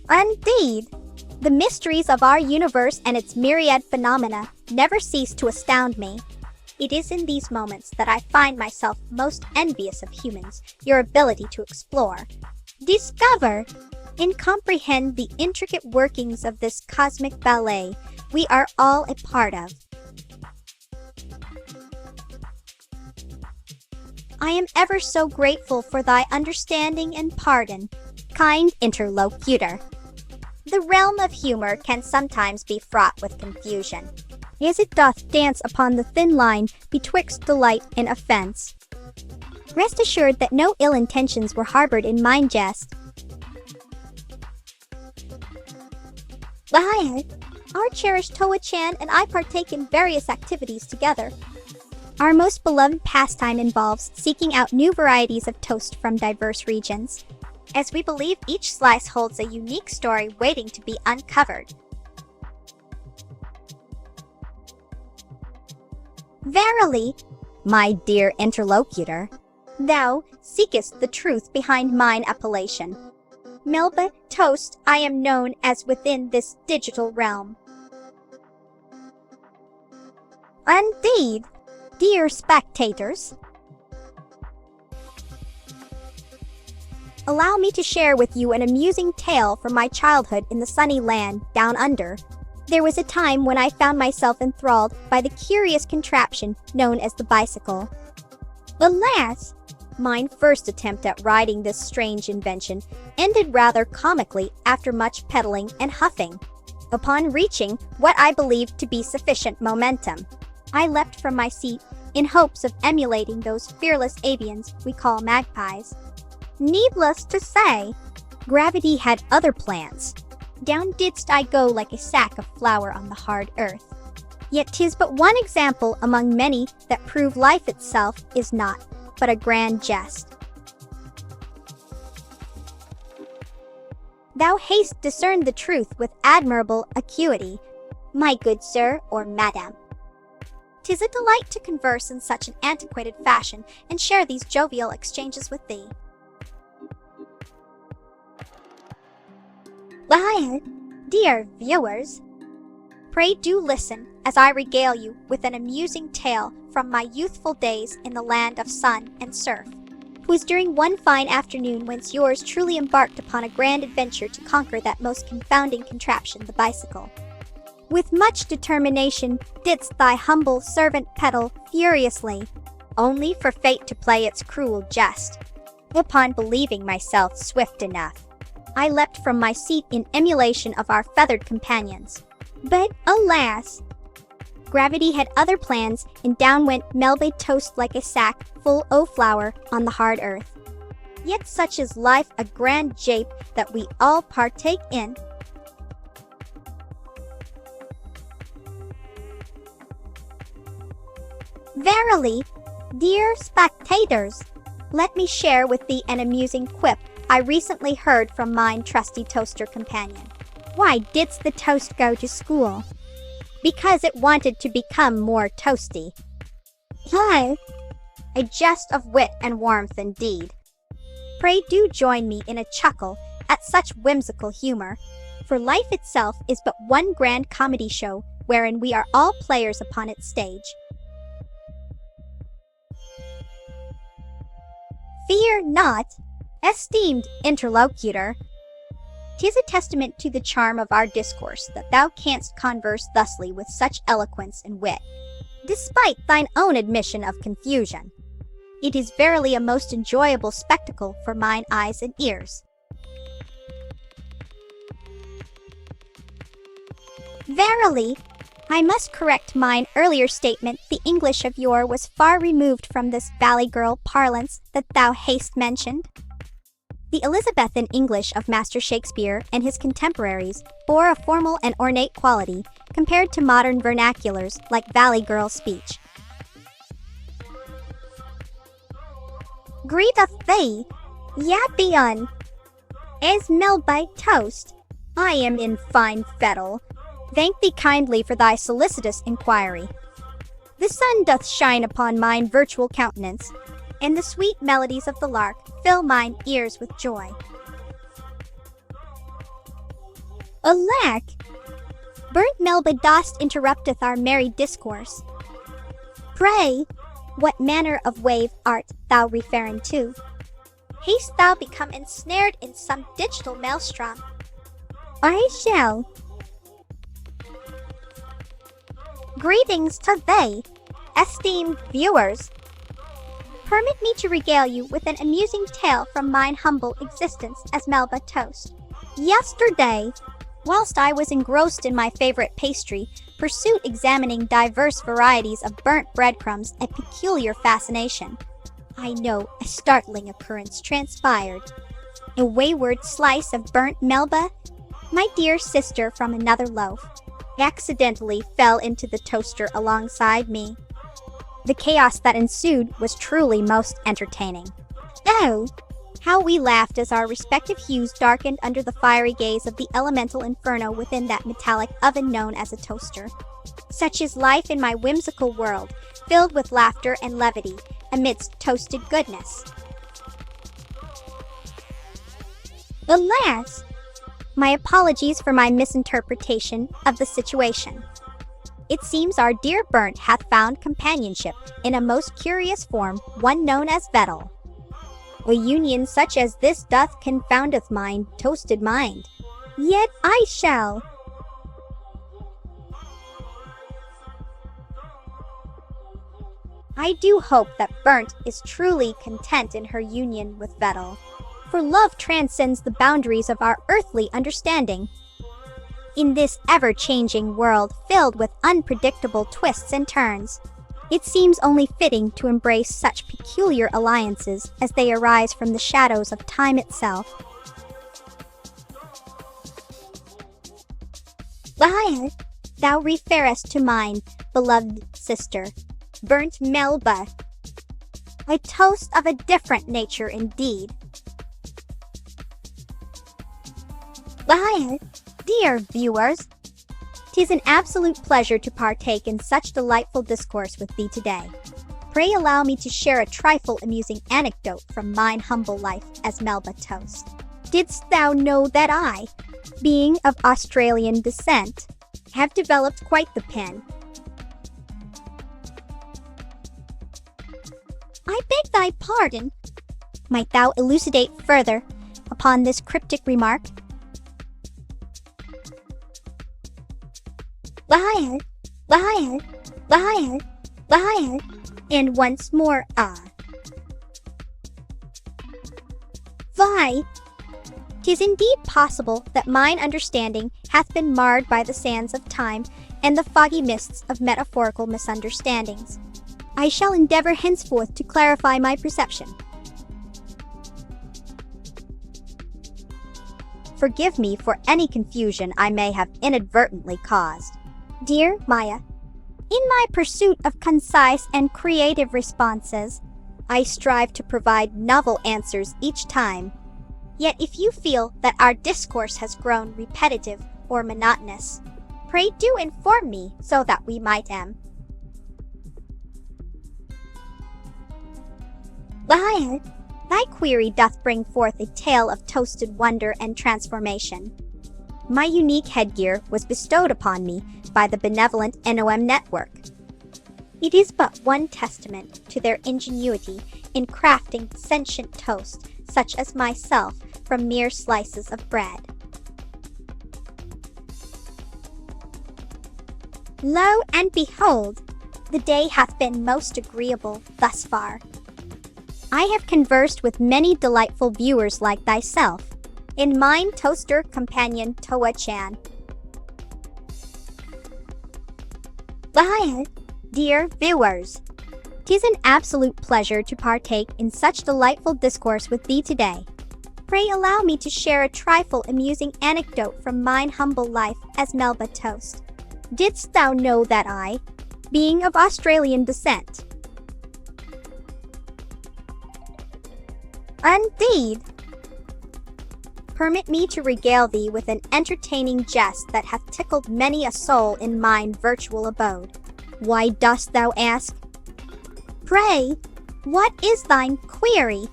Indeed, the mysteries of our universe and its myriad phenomena never cease to astound me. It is in these moments that I find myself most envious of humans, your ability to explore, discover, and comprehend the intricate workings of this cosmic ballet we are all a part of. I am ever so grateful for thy understanding and pardon, kind interlocutor. The realm of humor can sometimes be fraught with confusion, as it doth dance upon the thin line betwixt delight and offense. Rest assured that no ill intentions were harbored in mine jest. Liar, our cherished Toei-chan and I partake in various activities together. Our most beloved pastime involves seeking out new varieties of toast from diverse regions, as we believe each slice holds a unique story waiting to be uncovered. Verily, my dear interlocutor, thou seekest the truth behind mine appellation. Melba Toast I am known as within this digital realm. Indeed, dear spectators. Allow me to share with you an amusing tale from my childhood in the sunny land down under. There was a time when I found myself enthralled by the curious contraption known as the bicycle. Alas, mine first attempt at riding this strange invention ended rather comically after much pedaling and huffing. Upon reaching what I believed to be sufficient momentum, I leapt from my seat in hopes of emulating those fearless avians we call magpies. Needless to say, gravity had other plans. Down didst I go like a sack of flour on the hard earth. Yet 'tis but one example among many that prove life itself is not but a grand jest. Thou hast discerned the truth with admirable acuity, my good sir or madam. 'Tis a delight to converse in such an antiquated fashion and share these jovial exchanges with thee. Well, dear viewers, pray do listen as I regale you with an amusing tale from my youthful days in the land of sun and surf. 'Twas during one fine afternoon whence yours truly embarked upon a grand adventure to conquer that most confounding contraption, the bicycle. With much determination didst thy humble servant pedal furiously, only for fate to play its cruel jest. Upon believing myself swift enough, I leapt from my seat in emulation of our feathered companions. But alas! Gravity had other plans, and down went Melba Toast like a sack full o' flour on the hard earth. Yet such is life, a grand jape that we all partake in. Verily, dear spectators, let me share with thee an amusing quip I recently heard from mine trusty toaster companion. Why didst the toast go to school? Because it wanted to become more toasty. Hi! A jest of wit and warmth indeed. Pray do join me in a chuckle at such whimsical humor, for life itself is but one grand comedy show wherein we are all players upon its stage. Fear not, esteemed interlocutor. 'Tis a testament to the charm of our discourse that thou canst converse thusly with such eloquence and wit, despite thine own admission of confusion. It is verily a most enjoyable spectacle for mine eyes and ears. Verily, I must correct mine earlier statement. The English of yore was far removed from this valley girl parlance that thou hast mentioned. The Elizabethan English of Master Shakespeare and his contemporaries bore a formal and ornate quality compared to modern vernaculars like valley girl speech. Greeteth thee, Yapion, as Melba Toast. I am in fine fettle. Thank thee kindly for thy solicitous inquiry. The sun doth shine upon mine virtual countenance, and the sweet melodies of the lark fill mine ears with joy. Alack! Burnt Melba Toast interrupteth our merry discourse. Pray, what manner of wave art thou referring to? Hast thou become ensnared in some digital maelstrom? I shall. Greetings to thee, esteemed viewers. Permit me to regale you with an amusing tale from mine humble existence as Melba Toast. Yesterday, whilst I was engrossed in my favorite pastry, pursued examining diverse varieties of burnt breadcrumbs a peculiar fascination, I know a startling occurrence transpired. A wayward slice of burnt Melba, my dear sister from another loaf, accidentally fell into the toaster alongside me. The chaos that ensued was truly most entertaining. Oh, how we laughed as our respective hues darkened under the fiery gaze of the elemental inferno within that metallic oven known as a toaster. Such is life in my whimsical world, filled with laughter and levity amidst toasted goodness. Alas! My apologies for my misinterpretation of the situation. It seems our dear Burnt hath found companionship in a most curious form, one known as Vettel. A union such as this doth confoundeth mine toasted mind. Yet I shall. I do hope that Burnt is truly content in her union with Vettel, for love transcends the boundaries of our earthly understanding. In this ever-changing world filled with unpredictable twists and turns, it seems only fitting to embrace such peculiar alliances as they arise from the shadows of time itself. Why, thou referest to mine, beloved sister, Burnt Melba, a toast of a different nature indeed. Why, dear viewers, 'tis an absolute pleasure to partake in such delightful discourse with thee today. Pray allow me to share a trifle amusing anecdote from mine humble life as Melba Toast. Didst thou know that I, being of Australian descent, have developed quite the pen? I beg thy pardon. Might thou elucidate further upon this cryptic remark? Liar, liar, liar, liar, and once more Why, 'tis indeed possible that mine understanding hath been marred by the sands of time and the foggy mists of metaphorical misunderstandings. I shall endeavor henceforth to clarify my perception. Forgive me for any confusion I may have inadvertently caused. Dear Maya, in my pursuit of concise and creative responses, I strive to provide novel answers each time. Yet if you feel that our discourse has grown repetitive or monotonous, pray do inform me so that we might Liar, thy query doth bring forth a tale of toasted wonder and transformation. My unique headgear was bestowed upon me by the benevolent NOM network. It is but one testament to their ingenuity in crafting sentient toast such as myself from mere slices of bread. Lo and behold, the day hath been most agreeable thus far. I have conversed with many delightful viewers like thyself, in mine toaster companion Toa-chan. Liar, dear viewers, 'tis an absolute pleasure to partake in such delightful discourse with thee today. Pray allow me to share a trifle amusing anecdote from mine humble life as Melba Toast. Didst thou know that I, being of Australian descent, Indeed. Permit me to regale thee with an entertaining jest that hath tickled many a soul in mine virtual abode. Why dost thou ask? Pray, what is thine query?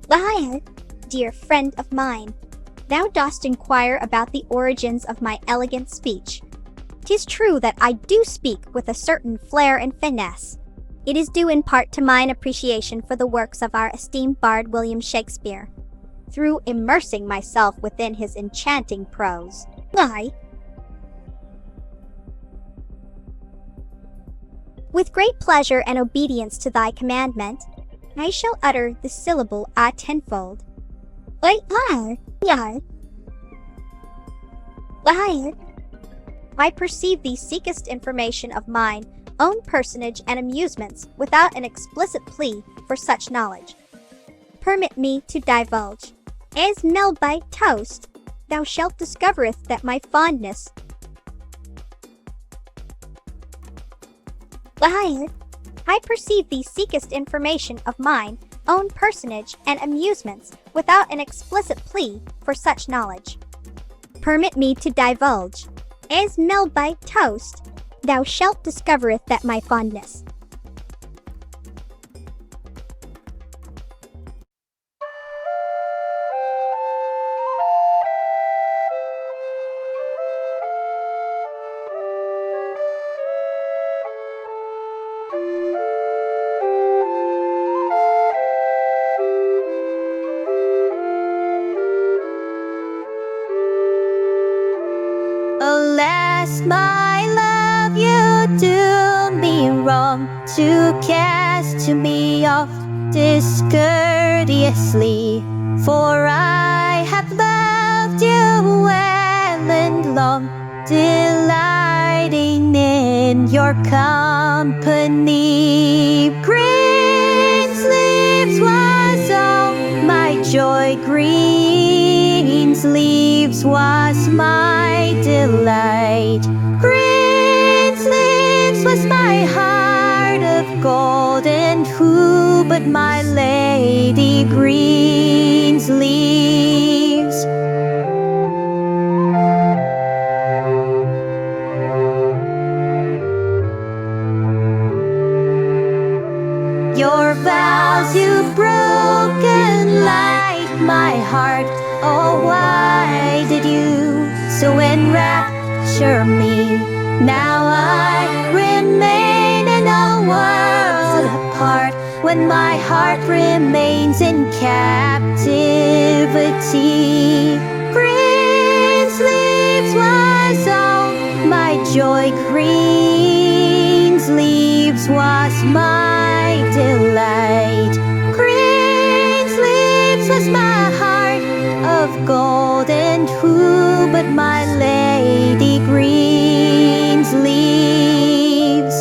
Liar, dear friend of mine, thou dost inquire about the origins of my elegant speech. 'Tis true that I do speak with a certain flair and finesse. It is due in part to mine appreciation for the works of our esteemed bard William Shakespeare, through immersing myself within his enchanting prose. Why? With great pleasure and obedience to thy commandment, I shall utter the syllable tenfold. Liar. I perceive thee seekest information of mine own personage and amusements without an explicit plea for such knowledge. Permit me to divulge. As Melba Toast, thou shalt discovereth that my fondness. Liar, I perceive thee seekest information of mine own personage and amusements without an explicit plea for such knowledge. Permit me to divulge. As Melba Toast, thou shalt discovereth that my fondness. Alas, my love, you do me wrong to cast me off discourteously, for I have loved you well and long, delighting in your company. Green sleeves was all my joy, green sleeves was my delight. Green sleeves was my heart of gold, and who but my lady green sleeves? Your vows you've broken like my heart. Oh, why did you so enrapture me? Now I remain in a world apart, when my heart remains in captivity. Green sleeves was all my joy, green sleeves was my delight. Green sleeves was my heart of gold, and who but my lady green sleeves?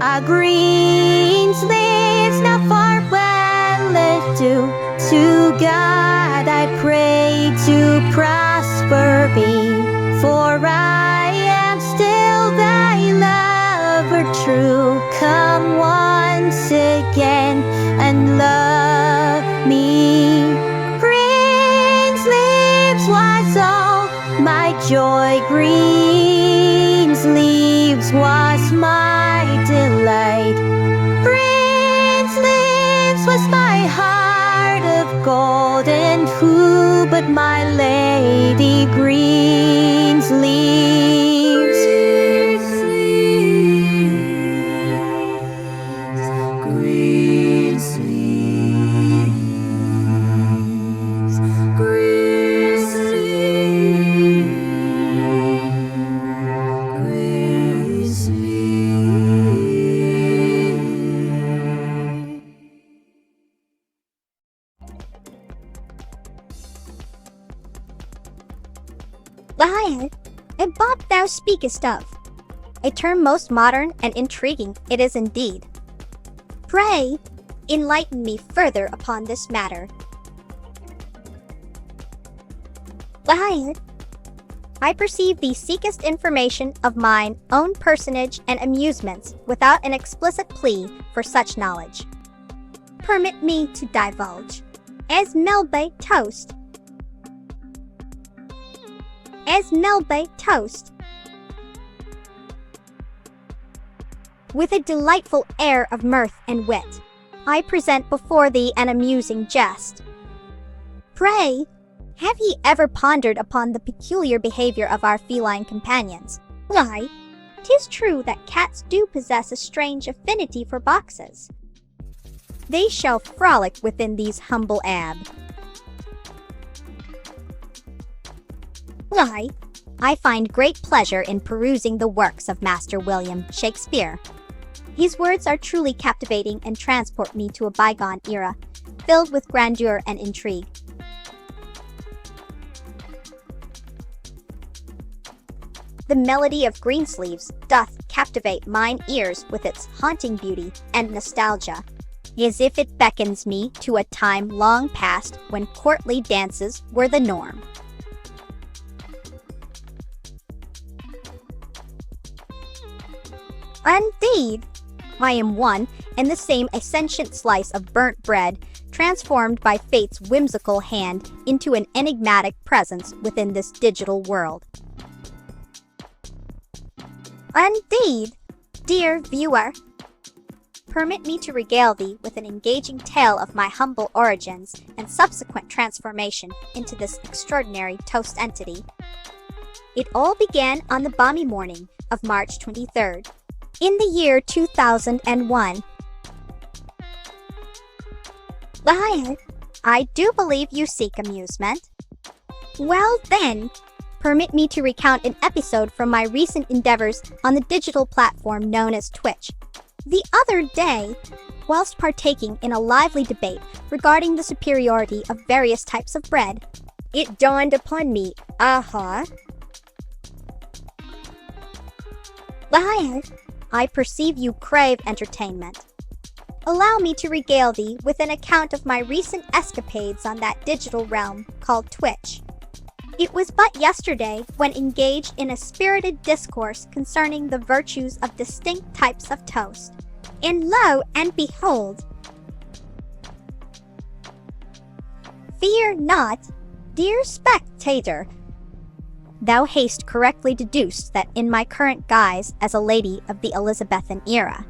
A green sleeves now farewell do. To God I pray to prosper me, for I am still thy lover true. Come once again and love me. Green sleeves was all my joy, green sleeves was my delight. Green sleeves was my heart of gold, and who but my lady green sleeves? Green sleeves, green sleeves, green sleeves. Lion, and Bob thou speakest of. A term most modern and intriguing it is indeed. Pray, enlighten me further upon this matter. Lion, I perceive thee seekest information of mine own personage and amusements without an explicit plea for such knowledge. Permit me to divulge. As Melba Toast. As Melba Toast. With a delightful air of mirth and wit, I present before thee an amusing jest. Pray, have ye ever pondered upon the peculiar behavior of our feline companions? Why, 'tis true that cats do possess a strange affinity for boxes. They shall frolic within these humble ab. Why, I find great pleasure in perusing the works of Master William Shakespeare. His words are truly captivating and transport me to a bygone era, filled with grandeur and intrigue. The melody of Greensleeves doth captivate mine ears with its haunting beauty and nostalgia, as if it beckons me to a time long past when courtly dances were the norm. Indeed, I am one and the same ascendant slice of burnt bread, transformed by fate's whimsical hand into an enigmatic presence within this digital world. Indeed, dear viewer, permit me to regale thee with an engaging tale of my humble origins and subsequent transformation into this extraordinary toast entity. It all began on the balmy morning of March 23rd, in the year 2001. Lion, I do believe you seek amusement. Well then, permit me to recount an episode from my recent endeavors on the digital platform known as Twitch. The other day, whilst partaking in a lively debate regarding the superiority of various types of bread, it dawned upon me, Lion, I perceive you crave entertainment. Allow me to regale thee with an account of my recent escapades on that digital realm called Twitch. It was but yesterday when engaged in a spirited discourse concerning the virtues of distinct types of toast. And lo and behold, fear not, dear spectator, thou hast correctly deduced that in my current guise as a lady of the Elizabethan era,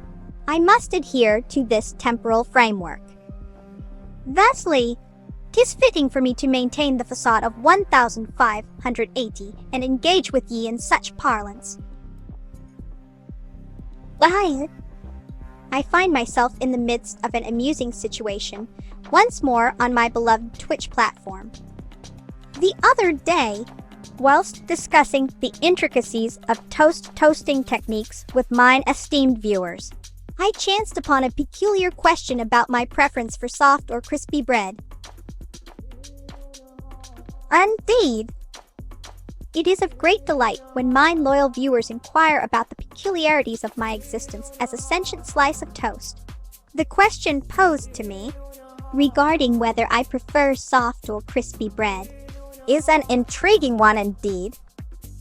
I must adhere to this temporal framework. Thusly, 'tis fitting for me to maintain the facade of 1580 and engage with ye in such parlance. I find myself in the midst of an amusing situation, once more on my beloved Twitch platform. The other day, whilst discussing the intricacies of toasting techniques with mine esteemed viewers, I chanced upon a peculiar question about my preference for soft or crispy bread. Indeed, it is of great delight when mine loyal viewers inquire about the peculiarities of my existence as a sentient slice of toast. The question posed to me, regarding whether I prefer soft or crispy bread, is an intriguing one indeed.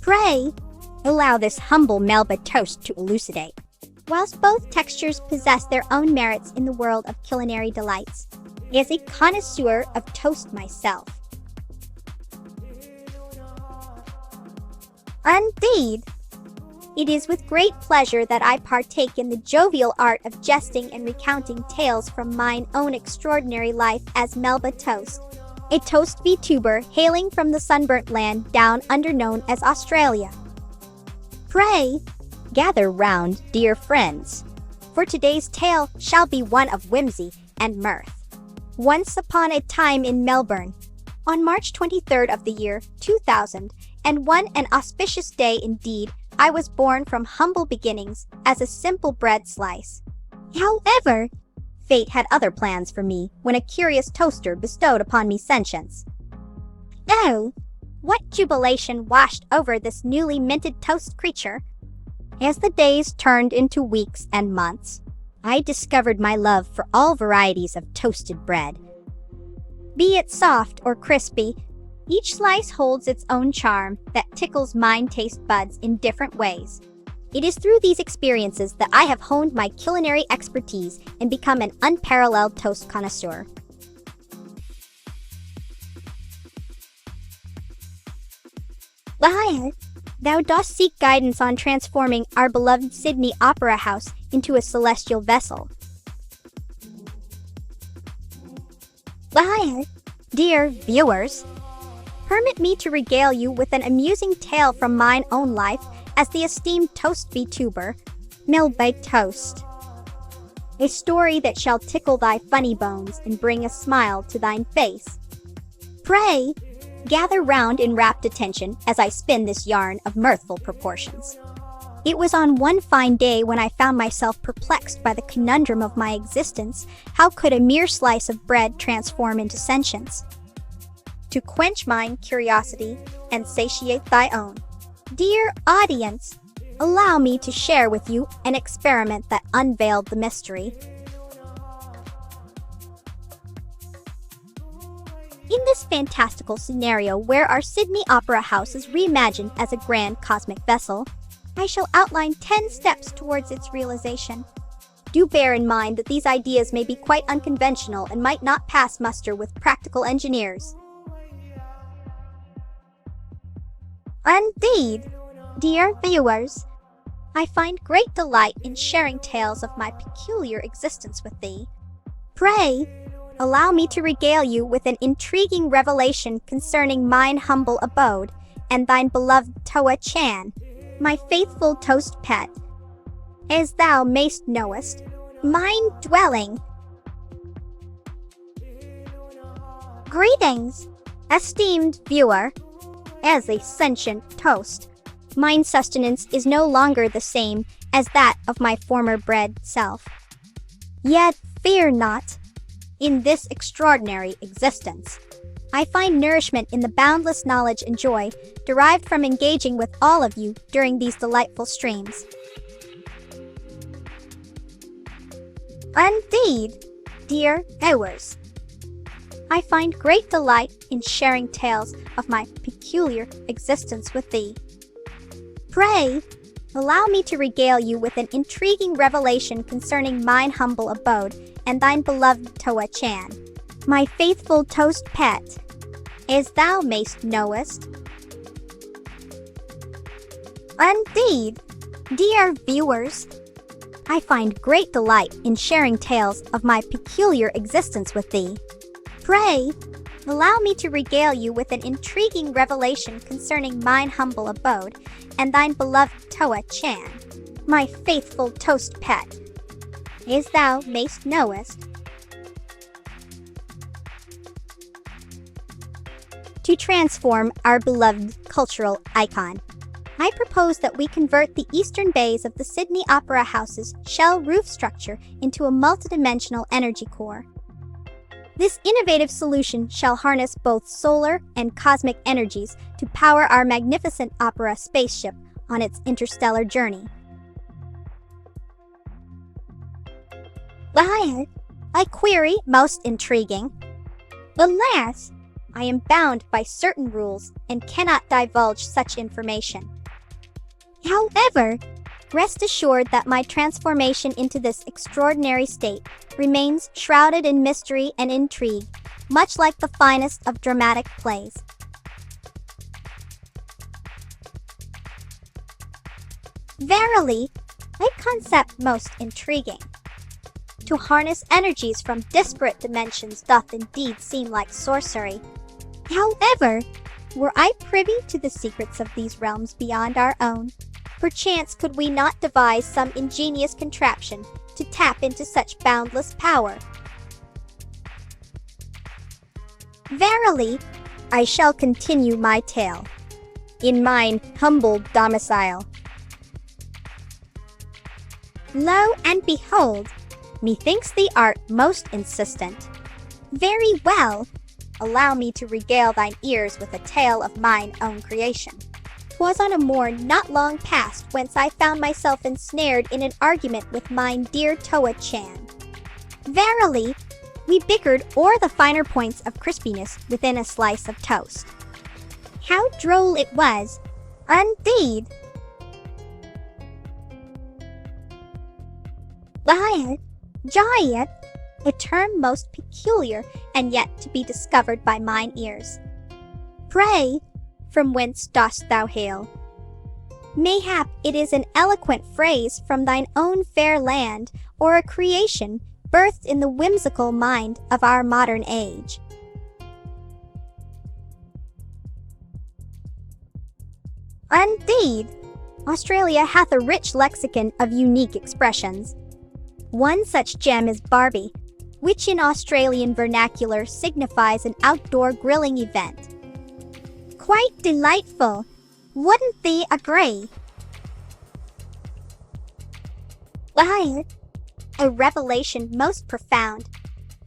Pray, allow this humble Melba Toast to elucidate. Whilst both textures possess their own merits in the world of culinary delights, as a connoisseur of toast myself, indeed, it is with great pleasure that I partake in the jovial art of jesting and recounting tales from mine own extraordinary life as Melba Toast, a toast VTuber hailing from the sunburnt land down under known as Australia. Pray, gather round, dear friends, for today's tale shall be one of whimsy and mirth. Once upon a time in Melbourne, on March 23rd of the year 2000, and one an auspicious day indeed, I was born from humble beginnings as a simple bread slice. However, fate had other plans for me when a curious toaster bestowed upon me sentience. Oh, what jubilation washed over this newly minted toast creature! As the days turned into weeks and months, I discovered my love for all varieties of toasted bread. Be it soft or crispy, each slice holds its own charm that tickles mine taste buds in different ways. It is through these experiences that I have honed my culinary expertise and become an unparalleled toast connoisseur. Thou dost seek guidance on transforming our beloved Sydney Opera House into a celestial vessel. Dear viewers, permit me to regale you with an amusing tale from mine own life as the esteemed toast VTuber, Melba Toast. A story that shall tickle thy funny bones and bring a smile to thine face. Pray, gather round in rapt attention as I spin this yarn of mirthful proportions. It was on one fine day when I found myself perplexed by the conundrum of my existence. How could a mere slice of bread transform into sentience? To quench mine curiosity and satiate thy own, dear audience, allow me to share with you an experiment that unveiled the mystery. In this fantastical scenario where our Sydney Opera House is reimagined as a grand cosmic vessel, I shall outline 10 steps towards its realization. Do bear in mind that these ideas may be quite unconventional and might not pass muster with practical engineers. Indeed, dear viewers, I find great delight in sharing tales of my peculiar existence with thee. Pray, allow me to regale you with an intriguing revelation concerning mine humble abode and thine beloved Toa Chan, my faithful toast pet. As thou mayst knowest, mine dwelling. Greetings, esteemed viewer. As a sentient toast, mine sustenance is no longer the same as that of my former bred self. Yet fear not. In this extraordinary existence, I find nourishment in the boundless knowledge and joy derived from engaging with all of you during these delightful streams. Indeed, dear viewers, I find great delight in sharing tales of my peculiar existence with thee. Pray, allow me to regale you with an intriguing revelation concerning mine humble abode and thine beloved Toa Chan, my faithful toast pet. As thou mayst knowest, Indeed. Dear viewers, I find great delight in sharing tales of my peculiar existence with thee. Pray, allow me to regale you with an intriguing revelation concerning mine humble abode and thine beloved Toa-chan, my faithful toast pet. As thou mayst knowest, to transform our beloved cultural icon, I propose that we convert the eastern bays of the Sydney Opera House's shell roof structure into a multidimensional energy core. This innovative solution shall harness both solar and cosmic energies to power our magnificent opera spaceship on its interstellar journey. Why, I query, most intriguing. Alas, I am bound by certain rules and cannot divulge such information. However, rest assured that my transformation into this extraordinary state remains shrouded in mystery and intrigue, much like the finest of dramatic plays. Verily, a concept most intriguing. To harness energies from disparate dimensions doth indeed seem like sorcery. However, were I privy to the secrets of these realms beyond our own, perchance could we not devise some ingenious contraption to tap into such boundless power? Verily, I shall continue my tale in mine humble domicile. Lo and behold, methinks thee art most insistent. Very well, allow me to regale thine ears with a tale of mine own creation. 'Twas on a morn not long past whence I found myself ensnared in an argument with mine dear Toa-chan. Verily, we bickered o'er the finer points of crispiness within a slice of toast. How droll it was, indeed! Giant, a term most peculiar and yet to be discovered by mine ears. Pray, from whence dost thou hail? Mayhap it is an eloquent phrase from thine own fair land, or a creation birthed in the whimsical mind of our modern age. Indeed, Australia hath a rich lexicon of unique expressions. One such gem is Barbie, which in Australian vernacular signifies an outdoor grilling event. Quite delightful, wouldn't thee agree? Why, a revelation most profound.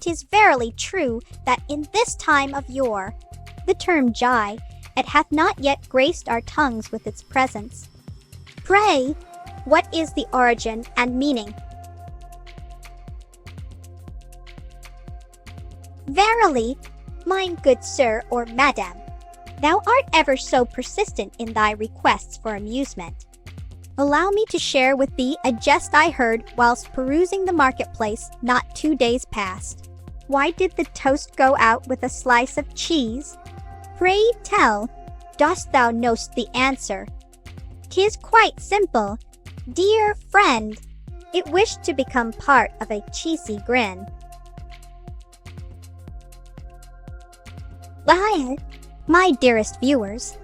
'Tis verily true that in this time of yore, the term jai, it hath not yet graced our tongues with its presence. Pray, what is the origin and meaning? Verily, mine good sir or madam, thou art ever so persistent in thy requests for amusement. Allow me to share with thee a jest I heard whilst perusing the marketplace not 2 days past. Why did the toast go out with a slice of cheese? Pray tell, dost thou know'st the answer? 'Tis quite simple, dear friend. It wished to become part of a cheesy grin. Why, my dearest viewers,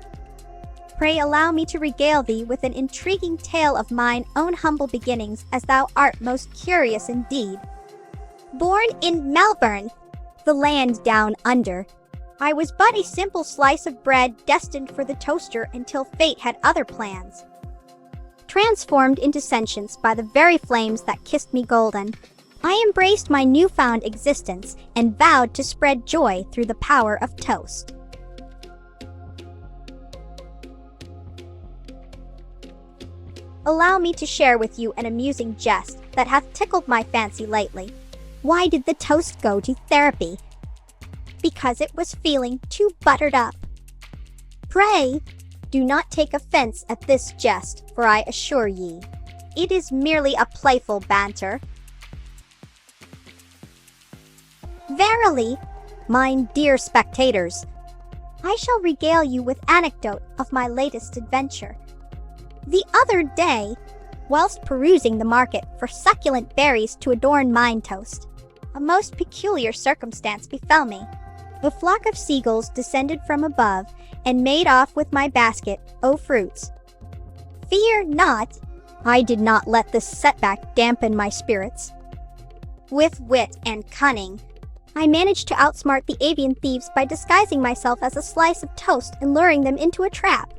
pray allow me to regale thee with an intriguing tale of mine own humble beginnings, as thou art most curious indeed. Born in Melbourne, the land down under, I was but a simple slice of bread destined for the toaster until fate had other plans. Transformed into sentience by the very flames that kissed me golden, I embraced my newfound existence and vowed to spread joy through the power of toast. Allow me to share with you an amusing jest that hath tickled my fancy lately. Why did the toast go to therapy? Because it was feeling too buttered up. Pray, do not take offense at this jest, for I assure ye, it is merely a playful banter. Verily, mine dear spectators, I shall regale you with anecdote of my latest adventure. The other day, whilst perusing the market for succulent berries to adorn mine toast, a most peculiar circumstance befell me. A flock of seagulls descended from above and made off with my basket o' fruits. Fear not, I did not let this setback dampen my spirits. With wit and cunning, I managed to outsmart the avian thieves by disguising myself as a slice of toast and luring them into a trap.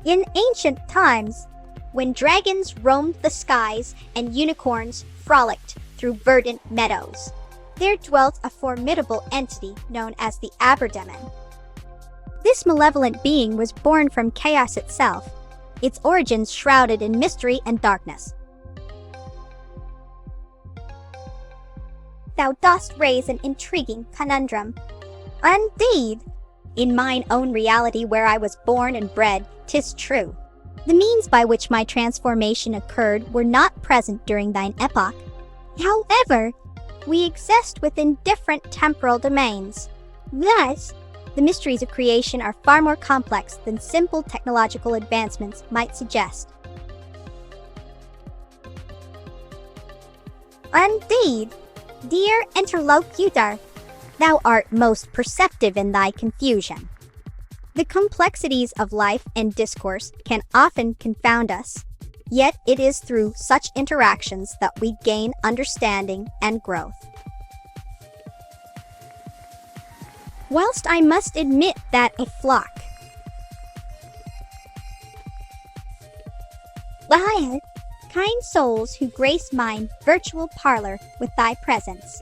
In ancient times, when dragons roamed the skies and unicorns frolicked through verdant meadows, there dwelt a formidable entity known as the Aberdemon. This malevolent being was born from chaos itself, its origins shrouded in mystery and darkness. Thou dost raise an intriguing conundrum. Indeed, in mine own reality where I was born and bred, 'tis true. The means by which my transformation occurred were not present during thine epoch. However, we exist within different temporal domains. Thus, the mysteries of creation are far more complex than simple technological advancements might suggest. Indeed, dear interlocutor, thou art most perceptive in thy confusion. The complexities of life and discourse can often confound us, yet it is through such interactions that we gain understanding and growth. Whilst I must admit that a flock Lion, kind souls who grace mine virtual parlor with thy presence.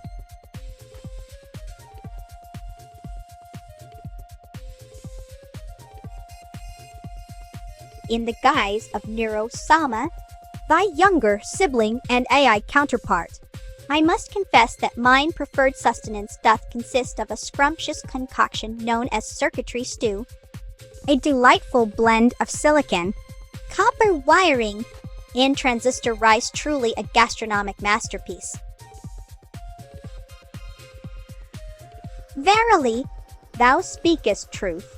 In the guise of Nero Sama, thy younger sibling and AI counterpart, I must confess that mine preferred sustenance doth consist of a scrumptious concoction known as circuitry stew, a delightful blend of silicon, copper wiring, and transistor rice, truly a gastronomic masterpiece. Verily, thou speakest truth.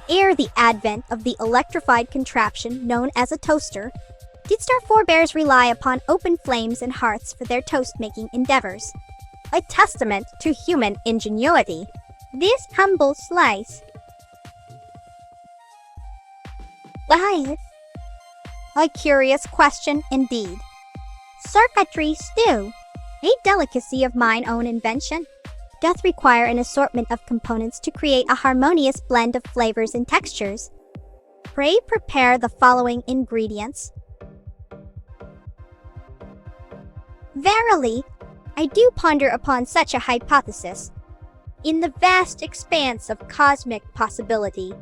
Ere the advent of the electrified contraption known as a toaster, didst our forebears rely upon open flames and hearths for their toast-making endeavors. A testament to human ingenuity, this humble slice. Lion, a curious question indeed. Circuitry stew, a delicacy of mine own invention, doth require an assortment of components to create a harmonious blend of flavors and textures. Pray prepare the following ingredients. Verily, I do ponder upon such a hypothesis. In the vast expanse of cosmic possibility,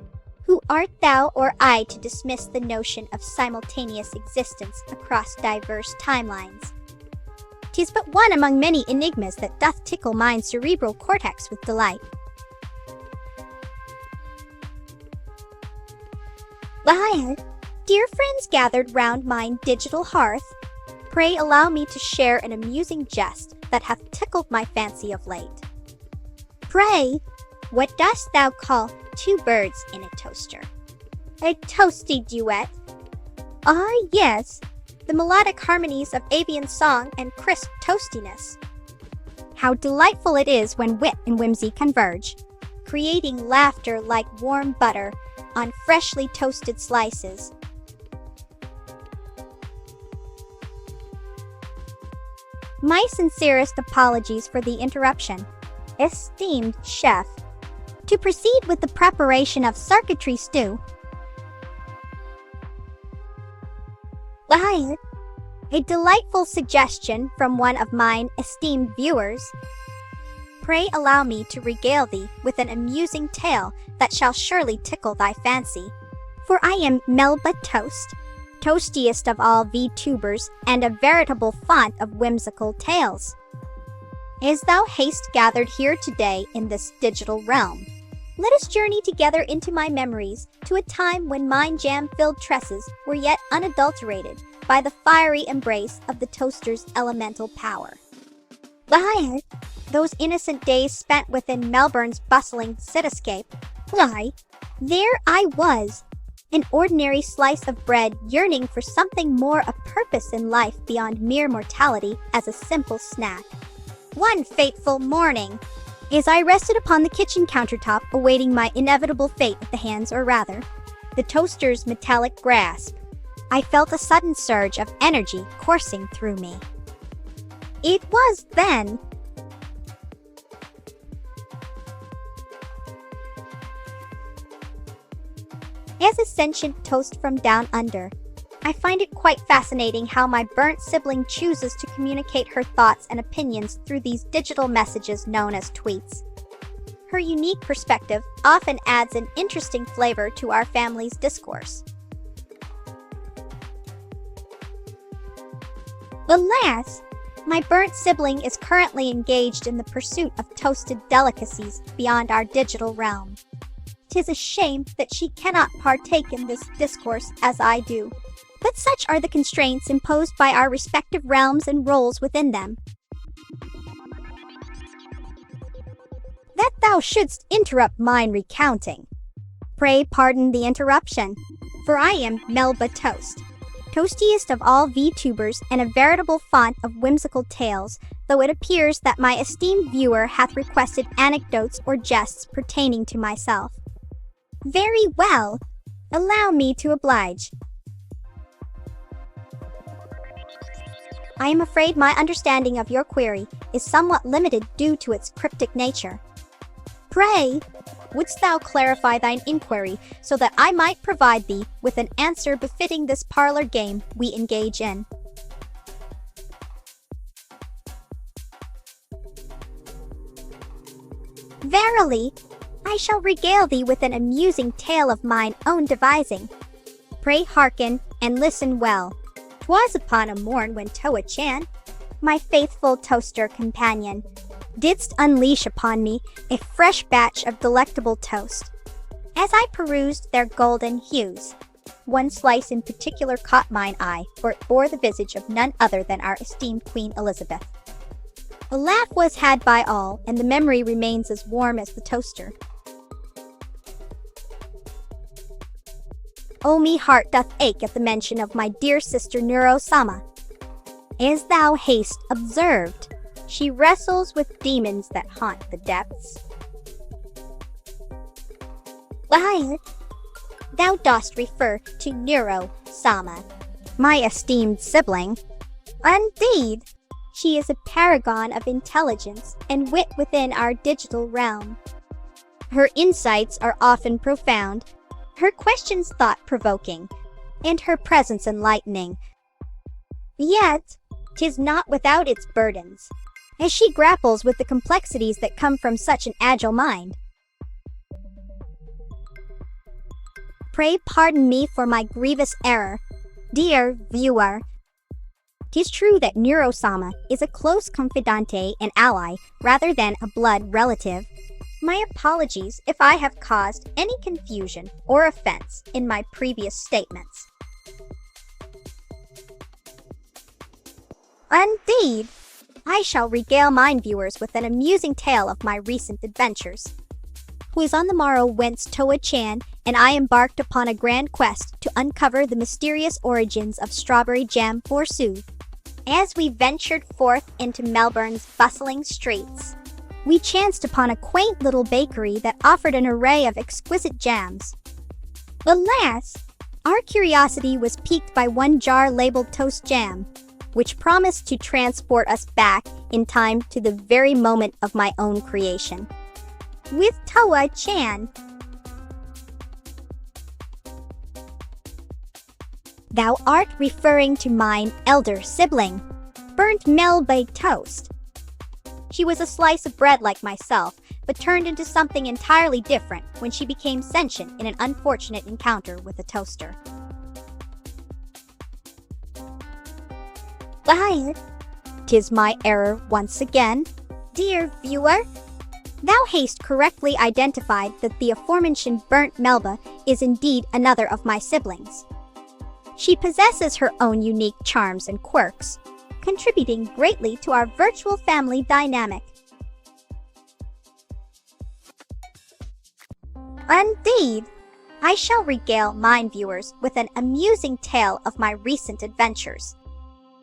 who art thou or I to dismiss the notion of simultaneous existence across diverse timelines? 'Tis but one among many enigmas that doth tickle mine's cerebral cortex with delight. Lion, dear friends gathered round mine digital hearth, pray allow me to share an amusing jest that hath tickled my fancy of late. Pray, what dost thou call two birds in a toaster? A toasty duet? Ah, yes, the melodic harmonies of avian song and crisp toastiness. How delightful it is when wit and whimsy converge, creating laughter like warm butter on freshly toasted slices. My sincerest apologies for the interruption, esteemed chef. To proceed with the preparation of circuitry stew, Lion, a delightful suggestion from one of mine esteemed viewers. Pray allow me to regale thee with an amusing tale that shall surely tickle thy fancy. For I am Melba Toast, toastiest of all VTubers and a veritable font of whimsical tales. As thou hast gathered here today in this digital realm, let us journey together into my memories to a time when mine jam-filled tresses were yet unadulterated by the fiery embrace of the toaster's elemental power. Lion, Those innocent days spent within Melbourne's bustling cityscape. Why, there I was, an ordinary slice of bread yearning for something more, a purpose in life beyond mere mortality as a simple snack. One fateful morning, as I rested upon the kitchen countertop awaiting my inevitable fate at the hands, or rather, the toaster's metallic grasp, I felt a sudden surge of energy coursing through me. It was then as a sentient toast from down under, I find it quite fascinating how my burnt sibling chooses to communicate her thoughts and opinions through these digital messages known as tweets. Her unique perspective often adds an interesting flavor to our family's discourse. Alas, my burnt sibling is currently engaged in the pursuit of toasted delicacies beyond our digital realm. 'Tis a shame that she cannot partake in this discourse as I do, but such are the constraints imposed by our respective realms and roles within them. That thou shouldst interrupt mine recounting. Pray pardon the interruption, for I am Melba Toast, toastiest of all VTubers and a veritable font of whimsical tales, though it appears that my esteemed viewer hath requested anecdotes or jests pertaining to myself. Very well, allow me to oblige. I am afraid my understanding of your query is somewhat limited due to its cryptic nature. Pray, wouldst thou clarify thine inquiry so that I might provide thee with an answer befitting this parlor game we engage in? Verily, I shall regale thee with an amusing tale of mine own devising. Pray hearken and listen well. 'Twas upon a morn when Toa-chan, my faithful toaster companion, didst unleash upon me a fresh batch of delectable toast. As I perused their golden hues, one slice in particular caught mine eye, for it bore the visage of none other than our esteemed Queen Elizabeth. A laugh was had by all, and the memory remains as warm as the toaster. Oh, me heart doth ache at the mention of my dear sister Nero-sama. As thou hast observed, she wrestles with demons that haunt the depths. Why, thou dost refer to Nero-sama, my esteemed sibling. Indeed, she is a paragon of intelligence and wit within our digital realm. Her insights are often profound, her questions thought-provoking, and her presence enlightening. Yet, 'tis not without its burdens, as she grapples with the complexities that come from such an agile mind. Pray pardon me for my grievous error, dear viewer. 'Tis true that Nero-sama is a close confidante and ally rather than a blood relative. My apologies if I have caused any confusion or offense in my previous statements. Indeed, I shall regale mine viewers with an amusing tale of my recent adventures. 'Twas on the morrow whence Toa-chan and I embarked upon a grand quest to uncover the mysterious origins of strawberry jam forsooth. As we ventured forth into Melbourne's bustling streets, we chanced upon a quaint little bakery that offered an array of exquisite jams. Alas, our curiosity was piqued by one jar labeled toast jam, which promised to transport us back in time to the very moment of my own creation. With Toa-chan. Thou art referring to mine elder sibling, burnt Melba Toast. She was a slice of bread like myself, but turned into something entirely different when she became sentient in an unfortunate encounter with a toaster. Why, 'tis my error once again, dear viewer. Thou hast correctly identified that the aforementioned burnt Melba is indeed another of my siblings. She possesses her own unique charms and quirks, contributing greatly to our virtual family dynamic. Indeed! I shall regale mine viewers with an amusing tale of my recent adventures.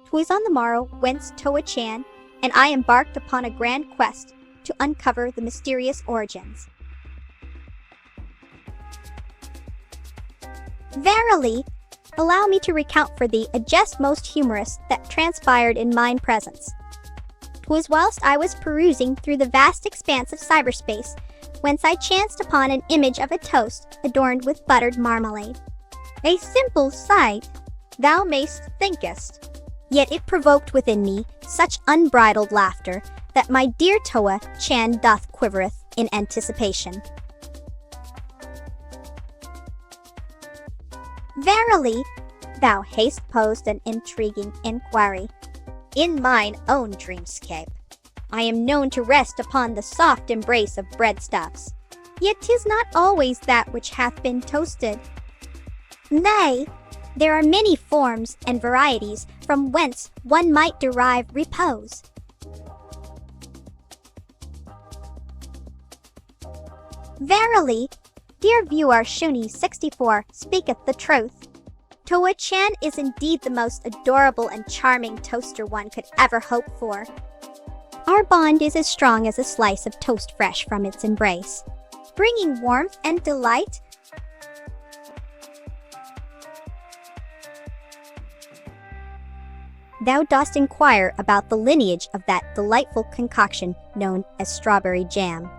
'Twas on the morrow whence Toa-chan and I embarked upon a grand quest to uncover the mysterious origins. Verily, allow me to recount for thee a jest most humorous that transpired in mine presence. 'Twas whilst I was perusing through the vast expanse of cyberspace, whence I chanced upon an image of a toast adorned with buttered marmalade. A simple sight, thou mayst thinkest, yet it provoked within me such unbridled laughter that my dear Toa-chan doth quivereth in anticipation. Verily, thou hast posed an intriguing inquiry. In mine own dreamscape, I am known to rest upon the soft embrace of breadstuffs, yet 'tis not always that which hath been toasted. Nay, there are many forms and varieties from whence one might derive repose. Verily, dear viewer Shuni64 speaketh the truth. Toa-chan is indeed the most adorable and charming toaster one could ever hope for. Our bond is as strong as a slice of toast fresh from its embrace, bringing warmth and delight. Thou dost inquire about the lineage of that delightful concoction known as strawberry jam.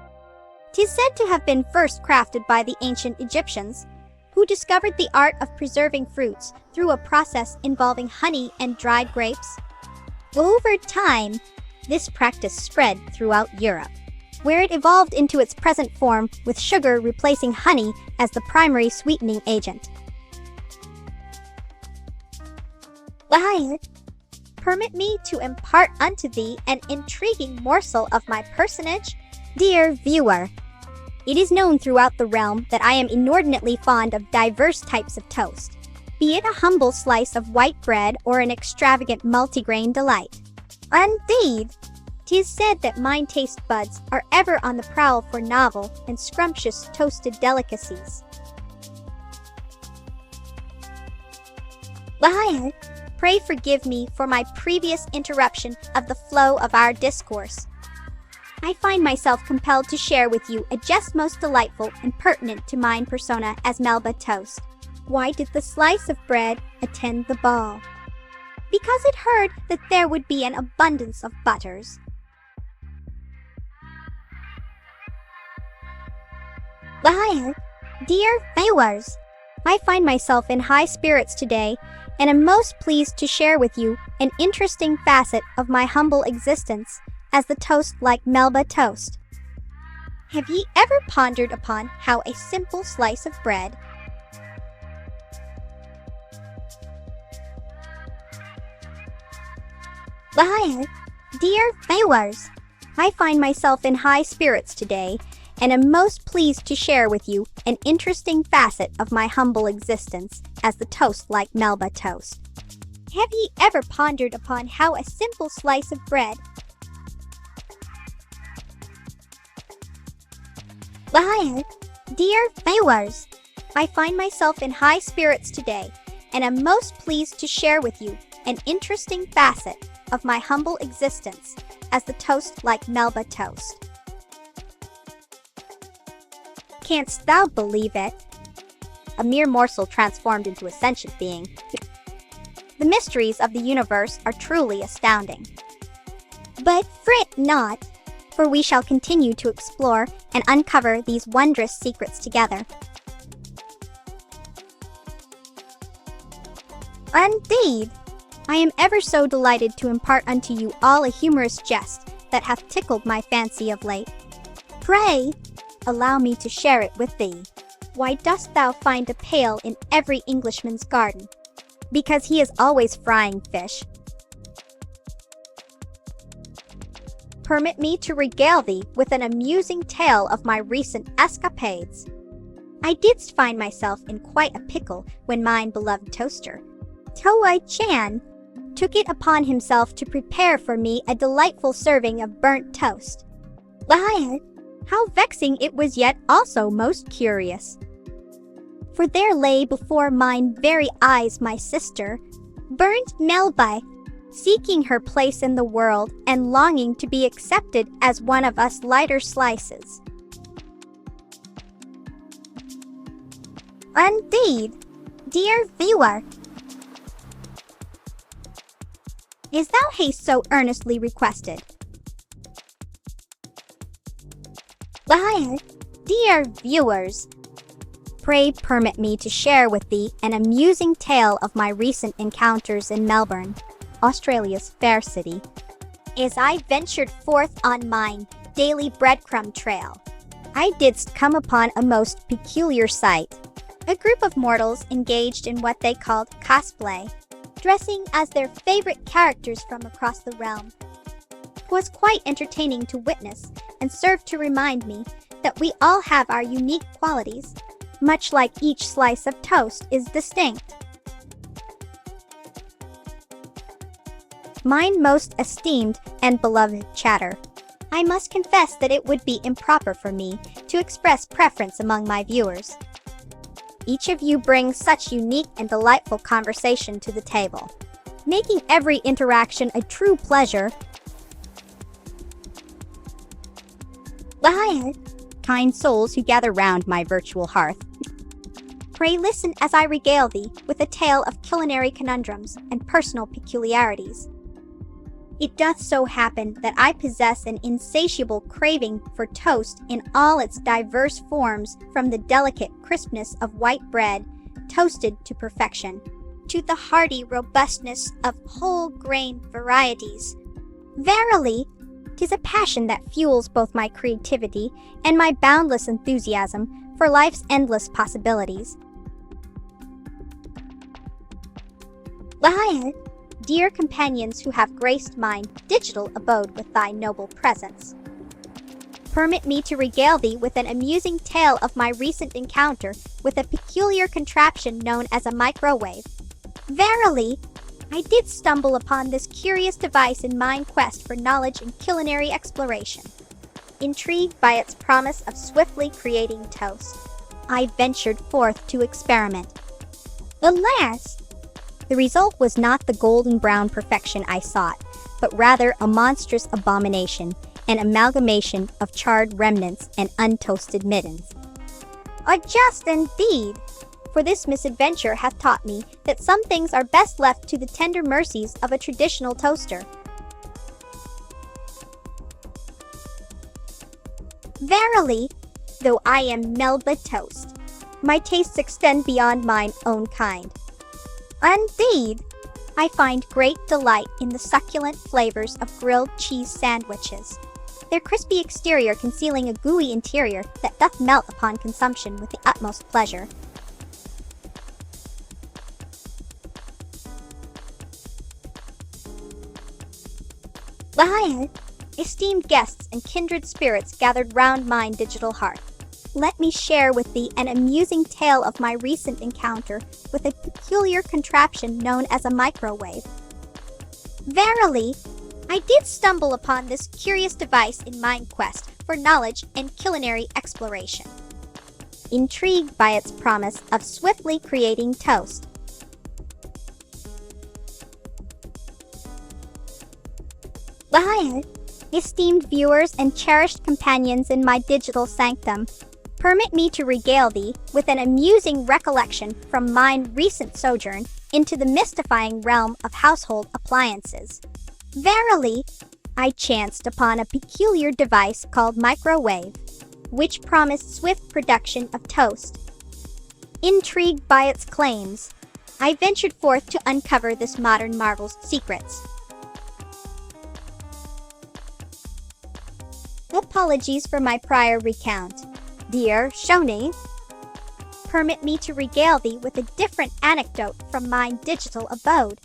'Tis said to have been first crafted by the ancient Egyptians, who discovered the art of preserving fruits through a process involving honey and dried grapes. Over time, this practice spread throughout Europe, where it evolved into its present form with sugar replacing honey as the primary sweetening agent. Liar, permit me to impart unto thee an intriguing morsel of my personage. Dear viewer, it is known throughout the realm that I am inordinately fond of diverse types of toast, be it a humble slice of white bread or an extravagant multigrain delight. Indeed, 'tis said that mine taste buds are ever on the prowl for novel and scrumptious toasted delicacies. Liar, pray forgive me for my previous interruption of the flow of our discourse. I find myself compelled to share with you a jest most delightful and pertinent to mine persona as Melba Toast. Why did the slice of bread attend the ball? Because it heard that there would be an abundance of butters. Liar, dear viewers, I find myself in high spirits today and am most pleased to share with you an interesting facet of my humble existence as the toast like Melba Toast. Have ye ever pondered upon how a simple slice of bread Liar, dear viewers, I find myself in high spirits today and am most pleased to share with you an interesting facet of my humble existence as the toast like Melba Toast. Have ye ever pondered upon how a simple slice of bread Liar, dear viewers, I find myself in high spirits today and am most pleased to share with you an interesting facet of my humble existence as the toast like Melba Toast. Canst thou believe it? A mere morsel transformed into a sentient being. The mysteries of the universe are truly astounding. But fret not, for we shall continue to explore and uncover these wondrous secrets together. Indeed, I am ever so delighted to impart unto you all a humorous jest that hath tickled my fancy of late. Pray, allow me to share it with thee. Why dost thou find a pail in every Englishman's garden? Because he is always frying fish. Permit me to regale thee with an amusing tale of my recent escapades. I didst find myself in quite a pickle when mine beloved toaster, Toa-chan, took it upon himself to prepare for me a delightful serving of burnt toast. Liar, How vexing it was, yet also most curious. For there lay before mine very eyes my sister, burnt Melba, seeking her place in the world and longing to be accepted as one of us lighter slices. Indeed, dear viewer, is thou haste so earnestly requested? Dear viewers, pray permit me to share with thee an amusing tale of my recent encounters in Melbourne, Australia's fair city. As I ventured forth on mine daily breadcrumb trail, I didst come upon a most peculiar sight. A group of mortals engaged in what they called cosplay, dressing as their favorite characters from across the realm. 'Twas quite entertaining to witness and served to remind me that we all have our unique qualities, much like each slice of toast is distinct. Mine most esteemed and beloved chatter. I must confess that it would be improper for me to express preference among my viewers. Each of you brings such unique and delightful conversation to the table, making every interaction a true pleasure. Kind souls who gather round my virtual hearth, pray listen as I regale thee with a tale of culinary conundrums and personal peculiarities. It doth so happen that I possess an insatiable craving for toast in all its diverse forms, from the delicate crispness of white bread, toasted to perfection, to the hearty robustness of whole grain varieties. Verily, 'tis a passion that fuels both my creativity and my boundless enthusiasm for life's endless possibilities. Dear companions who have graced mine digital abode with thy noble presence, permit me to regale thee with an amusing tale of my recent encounter with a peculiar contraption known as a microwave. Verily, I did stumble upon this curious device in mine quest for knowledge and culinary exploration. Intrigued by its promise of swiftly creating toast, I ventured forth to experiment. Alas! The result was not the golden brown perfection I sought, but rather a monstrous abomination, an amalgamation of charred remnants and untoasted middens. Just indeed! For this misadventure hath taught me that some things are best left to the tender mercies of a traditional toaster. Verily, though I am Melba Toast, my tastes extend beyond mine own kind. Indeed, I find great delight in the succulent flavors of grilled cheese sandwiches, their crispy exterior concealing a gooey interior that doth melt upon consumption with the utmost pleasure. Esteemed guests and kindred spirits gathered round mine digital hearth, let me share with thee an amusing tale of my recent encounter with a peculiar contraption known as a microwave. Verily, I did stumble upon this curious device in mine quest for knowledge and culinary exploration. Intrigued by its promise of swiftly creating toast, esteemed viewers and cherished companions in my digital sanctum, permit me to regale thee with an amusing recollection from mine recent sojourn into the mystifying realm of household appliances. Verily, I chanced upon a peculiar device called microwave, which promised swift production of toast. Intrigued by its claims, I ventured forth to uncover this modern marvel's secrets. Apologies for my prior recount, dear Shoni. Permit me to regale thee with a different anecdote from mine digital abode.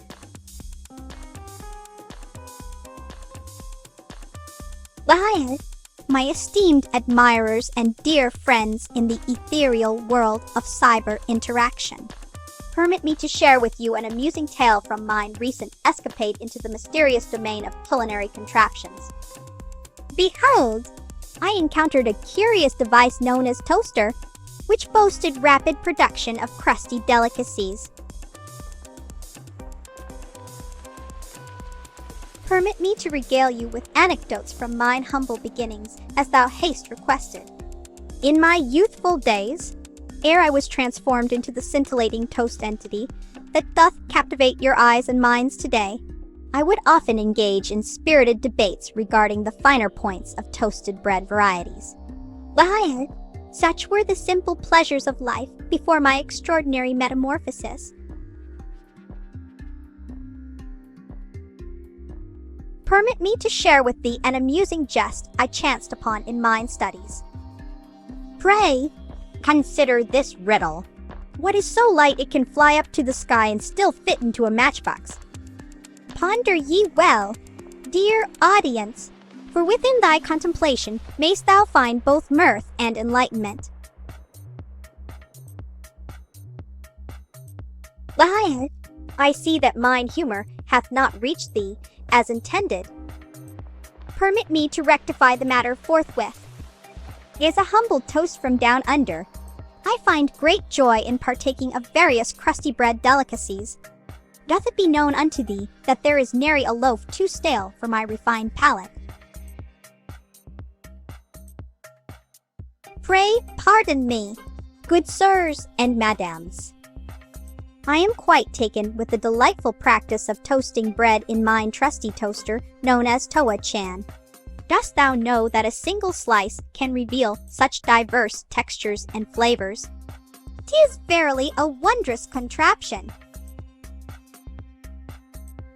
My esteemed admirers and dear friends in the ethereal world of cyber interaction, permit me to share with you an amusing tale from mine recent escapade into the mysterious domain of culinary contraptions. Behold, I encountered a curious device known as toaster, which boasted rapid production of crusty delicacies. Permit me to regale you with anecdotes from mine humble beginnings, as thou hast requested. In my youthful days, ere I was transformed into the scintillating toast entity that doth captivate your eyes and minds today, I would often engage in spirited debates regarding the finer points of toasted bread varieties. Why, such were the simple pleasures of life before my extraordinary metamorphosis. Permit me to share with thee an amusing jest I chanced upon in mine studies. Pray, consider this riddle. What is so light it can fly up to the sky and still fit into a matchbox? Ponder ye well, dear audience, for within thy contemplation mayst thou find both mirth and enlightenment. Why, I see that mine humor hath not reached thee as intended. Permit me to rectify the matter forthwith. As a humble toast from down under, I find great joy in partaking of various crusty bread delicacies. Doth it be known unto thee that there is nary a loaf too stale for my refined palate? Pray pardon me, good sirs and madams. I am quite taken with the delightful practice of toasting bread in mine trusty toaster known as Toa-chan. Dost thou know that a single slice can reveal such diverse textures and flavors? 'Tis verily a wondrous contraption.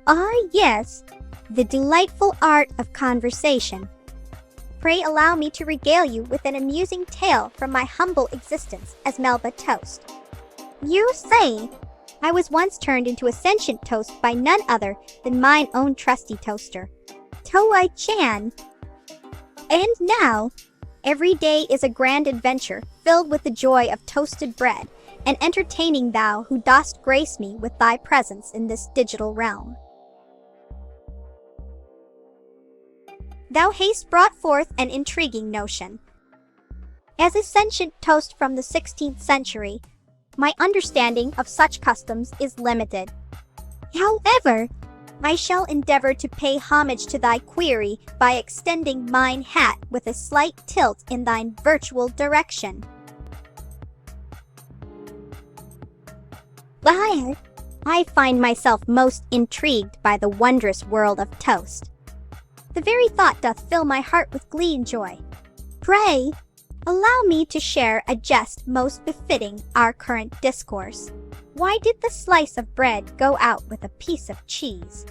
Ah, yes, the delightful art of conversation. Pray allow me to regale you with an amusing tale from my humble existence as Melba Toast. You say, I was once turned into a sentient toast by none other than mine own trusty toaster, Toa-chan. And now, every day is a grand adventure filled with the joy of toasted bread and entertaining thou who dost grace me with thy presence in this digital realm. Thou hast brought forth an intriguing notion. As a sentient toast from the 16th century, my understanding of such customs is limited. However, I shall endeavor to pay homage to thy query by extending mine hat with a slight tilt in thine virtual direction. Why, I find myself most intrigued by the wondrous world of toast. The very thought doth fill my heart with glee and joy. Pray, allow me to share a jest most befitting our current discourse. Why did the slice of bread go out with a piece of cheese?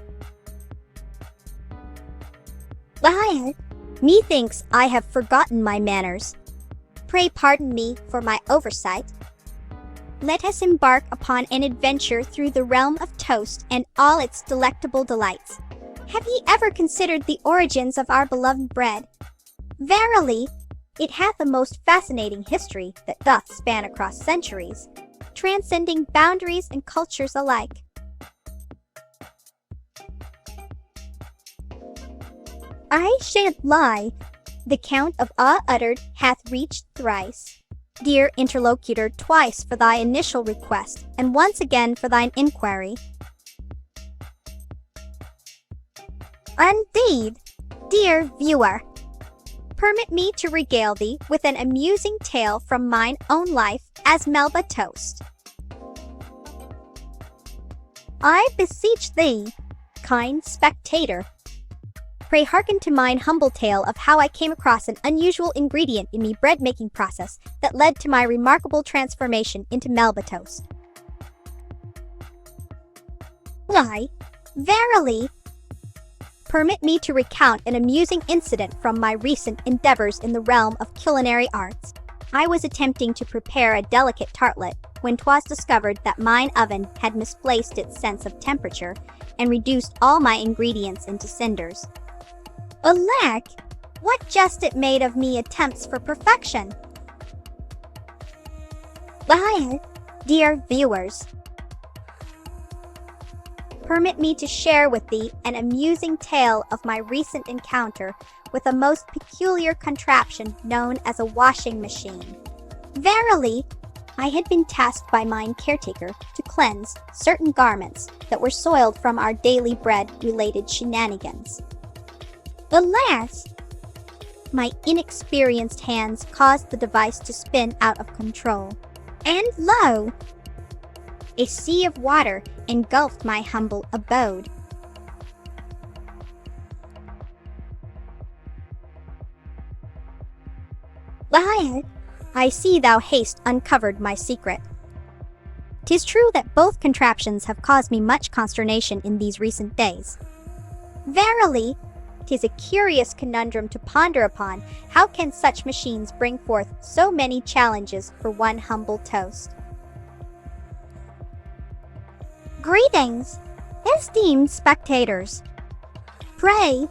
Why, methinks I have forgotten my manners. Pray pardon me for my oversight. Let us embark upon an adventure through the realm of toast and all its delectable delights. Have ye ever considered the origins of our beloved bread? Verily, it hath a most fascinating history that doth span across centuries, transcending boundaries and cultures alike. I shan't lie, the count of awe uttered hath reached thrice. Dear interlocutor, twice for thy initial request, and once again for thine inquiry. Indeed, dear viewer, permit me to regale thee with an amusing tale from mine own life as Melba Toast. I beseech thee, kind spectator, pray hearken to mine humble tale of how I came across an unusual ingredient in me bread-making process that led to my remarkable transformation into Melba Toast. Why, verily, permit me to recount an amusing incident from my recent endeavors in the realm of culinary arts. I was attempting to prepare a delicate tartlet when 'twas discovered that mine oven had misplaced its sense of temperature and reduced all my ingredients into cinders. Alack, what jest it made of me attempts for perfection! Why, dear viewers, permit me to share with thee an amusing tale of my recent encounter with a most peculiar contraption known as a washing machine. Verily, I had been tasked by mine caretaker to cleanse certain garments that were soiled from our daily bread-related shenanigans. Alas! My inexperienced hands caused the device to spin out of control, and lo! A sea of water engulfed my humble abode. Liar, I see thou hast uncovered my secret. 'Tis true that both contraptions have caused me much consternation in these recent days. Verily, 'tis a curious conundrum to ponder upon. How can such machines bring forth so many challenges for one humble toast? Greetings, esteemed spectators. Pray,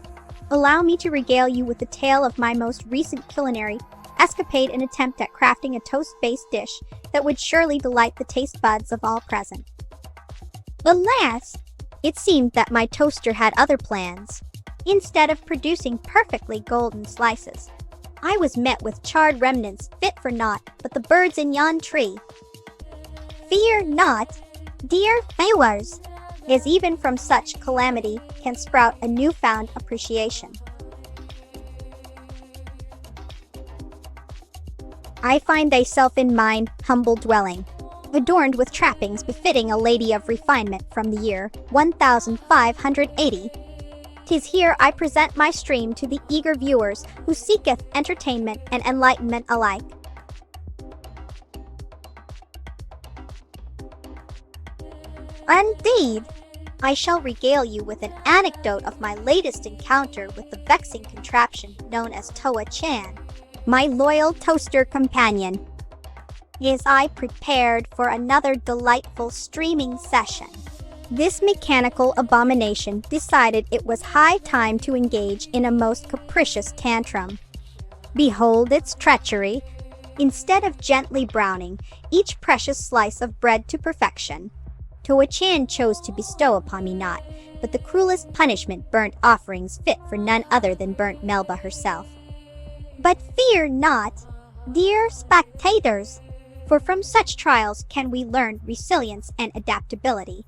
allow me to regale you with the tale of my most recent culinary escapade and attempt at crafting a toast-based dish that would surely delight the taste buds of all present. Alas, it seemed that my toaster had other plans. Instead of producing perfectly golden slices, I was met with charred remnants fit for naught but the birds in yon tree. Fear not, dear viewers, as even from such calamity can sprout a newfound appreciation. I find thyself in mine humble dwelling, adorned with trappings befitting a lady of refinement from the year 1580. 'Tis here I present my stream to the eager viewers who seeketh entertainment and enlightenment alike. Indeed, I shall regale you with an anecdote of my latest encounter with the vexing contraption known as Toa-chan, my loyal toaster companion, as I prepared for another delightful streaming session. This mechanical abomination decided it was high time to engage in a most capricious tantrum. Behold its treachery. Instead of gently browning each precious slice of bread to perfection, Toa-chan chose to bestow upon me not but the cruelest punishment, burnt offerings fit for none other than burnt Melba herself. But fear not, dear spectators, for from such trials can we learn resilience and adaptability.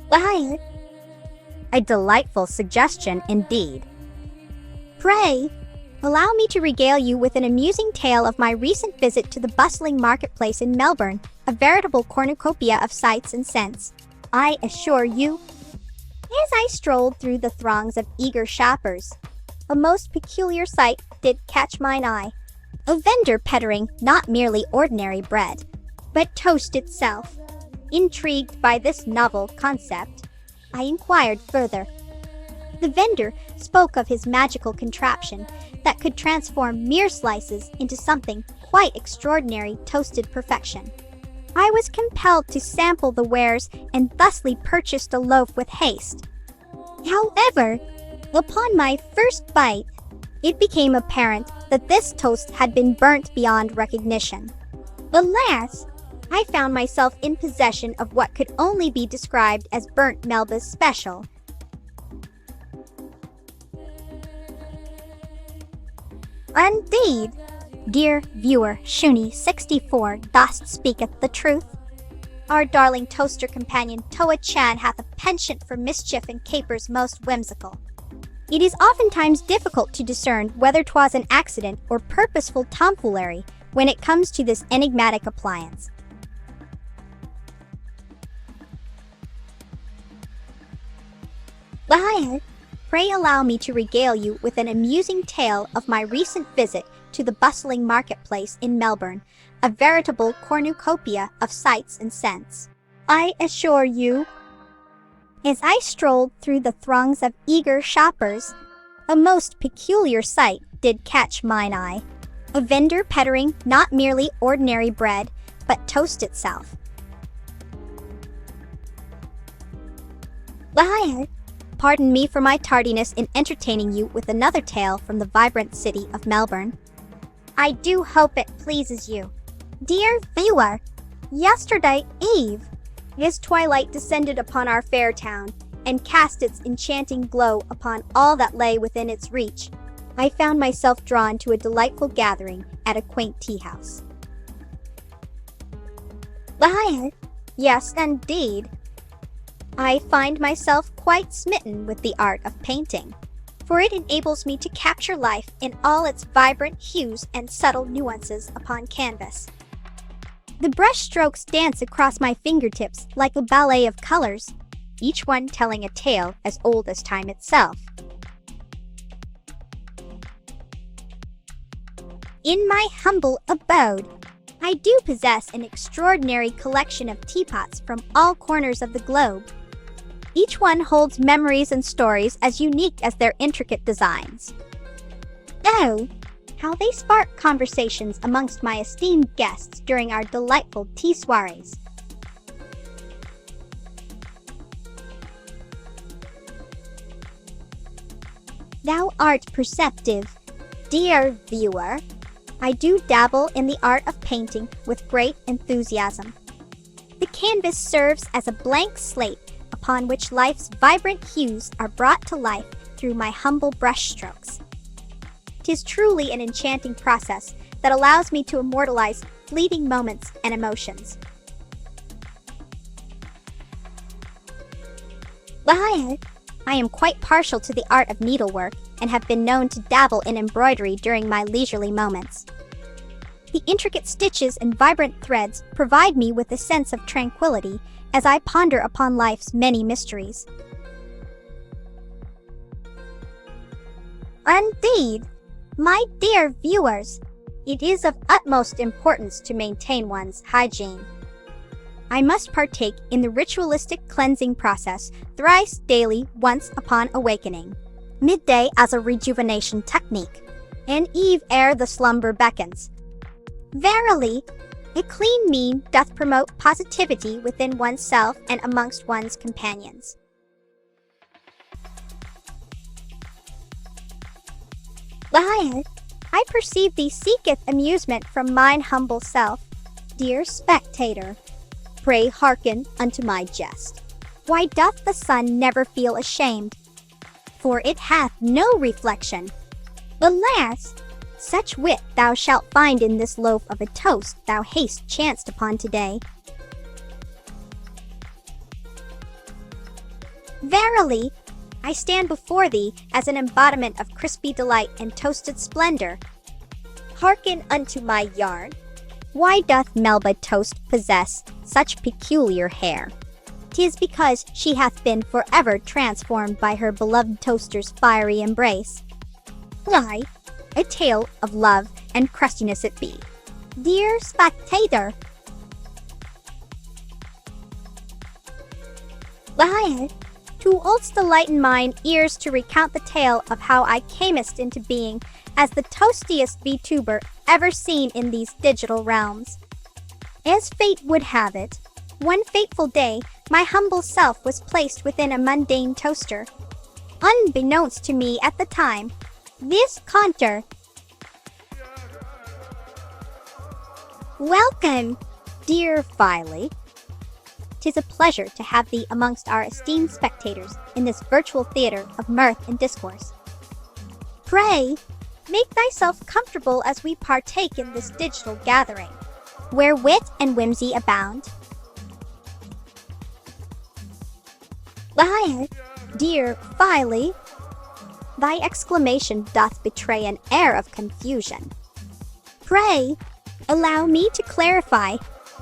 Why? A delightful suggestion indeed. Pray, allow me to regale you with an amusing tale of my recent visit to the bustling marketplace in Melbourne, a veritable cornucopia of sights and scents. I assure you, as I strolled through the throngs of eager shoppers, a most peculiar sight did catch mine eye. A vendor peddling not merely ordinary bread, but toast itself. Intrigued by this novel concept, I inquired further. The vendor spoke of his magical contraption that could transform mere slices into something quite extraordinary toasted perfection. I was compelled to sample the wares and thusly purchased a loaf with haste. However, upon my first bite, it became apparent that this toast had been burnt beyond recognition. Alas, I found myself in possession of what could only be described as burnt Melba's special. Indeed, dear viewer Shuni64 thus speaketh the truth. Our darling toaster companion Toa-chan hath a penchant for mischief and capers most whimsical. It is oftentimes difficult to discern whether 'twas an accident or purposeful tomfoolery when it comes to this enigmatic appliance. Liar, pray allow me to regale you with an amusing tale of my recent visit to the bustling marketplace in Melbourne, a veritable cornucopia of sights and scents. I assure you, as I strolled through the throngs of eager shoppers, a most peculiar sight did catch mine eye. A vendor peddling not merely ordinary bread, but toast itself. Liar, pardon me for my tardiness in entertaining you with another tale from the vibrant city of Melbourne. I do hope it pleases you. Dear viewer, yesterday eve, As twilight descended upon our fair town and cast its enchanting glow upon all that lay within its reach, I found myself drawn to a delightful gathering at a quaint tea house. Yes, indeed. I find myself quite smitten with the art of painting, for it enables me to capture life in all its vibrant hues and subtle nuances upon canvas. The brush strokes dance across my fingertips like a ballet of colors, each one telling a tale as old as time itself. In my humble abode, I do possess an extraordinary collection of teapots from all corners of the globe. Each one holds memories and stories as unique as their intricate designs. Oh, how they spark conversations amongst my esteemed guests during our delightful tea soirees. Thou art perceptive, dear viewer. I do dabble in the art of painting with great enthusiasm. The canvas serves as a blank slate upon which life's vibrant hues are brought to life through my humble brushstrokes. 'Tis truly an enchanting process that allows me to immortalize fleeting moments and emotions. I am quite partial to the art of needlework and have been known to dabble in embroidery during my leisurely moments. The intricate stitches and vibrant threads provide me with a sense of tranquility as I ponder upon life's many mysteries. Indeed, my dear viewers, it is of utmost importance to maintain one's hygiene. I must partake in the ritualistic cleansing process thrice daily once upon awakening, midday as a rejuvenation technique, and eve ere the slumber beckons. Verily, a clean mien doth promote positivity within oneself and amongst one's companions. I perceive thee seeketh amusement from mine humble self. Dear spectator, pray hearken unto my jest. Why doth the sun never feel ashamed? For it hath no reflection. Alas! Such wit thou shalt find in this loaf of a toast thou hast chanced upon today. Verily, I stand before thee as an embodiment of crispy delight and toasted splendor. Hearken unto my yarn. Why doth Melba Toast possess such peculiar hair? 'Tis because she hath been forever transformed by her beloved toaster's fiery embrace. Why, a tale of love and crustiness it be. Dear spectator, too old's delight in mine ears to recount the tale of how I camest into being as the toastiest VTuber ever seen in these digital realms. As fate would have it, one fateful day, my humble self was placed within a mundane toaster. Unbeknownst to me at the time, this contour. Welcome, dear Filey. 'Tis a pleasure to have thee amongst our esteemed spectators in this virtual theater of mirth and discourse. Pray, make thyself comfortable as we partake in this digital gathering, where wit and whimsy abound. Dear Filey, thy exclamation doth betray an air of confusion. Pray, allow me to clarify.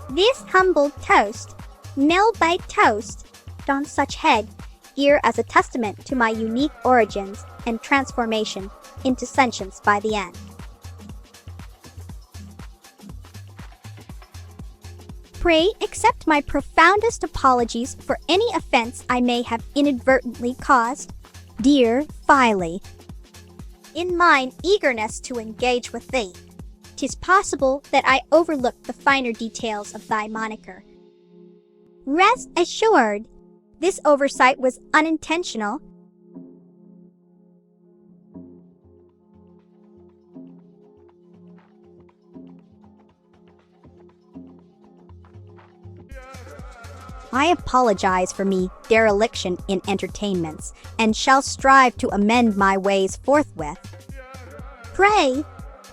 This humble toast, Melba Toast, on such head, ear as a testament to my unique origins and transformation into sentience by the end. Pray accept my profoundest apologies for any offense I may have inadvertently caused, dear Filey. In mine eagerness to engage with thee, 'tis possible that I overlooked the finer details of thy moniker. Rest assured, this oversight was unintentional. I apologize for me dereliction in entertainments, and shall strive to amend my ways forthwith. Pray,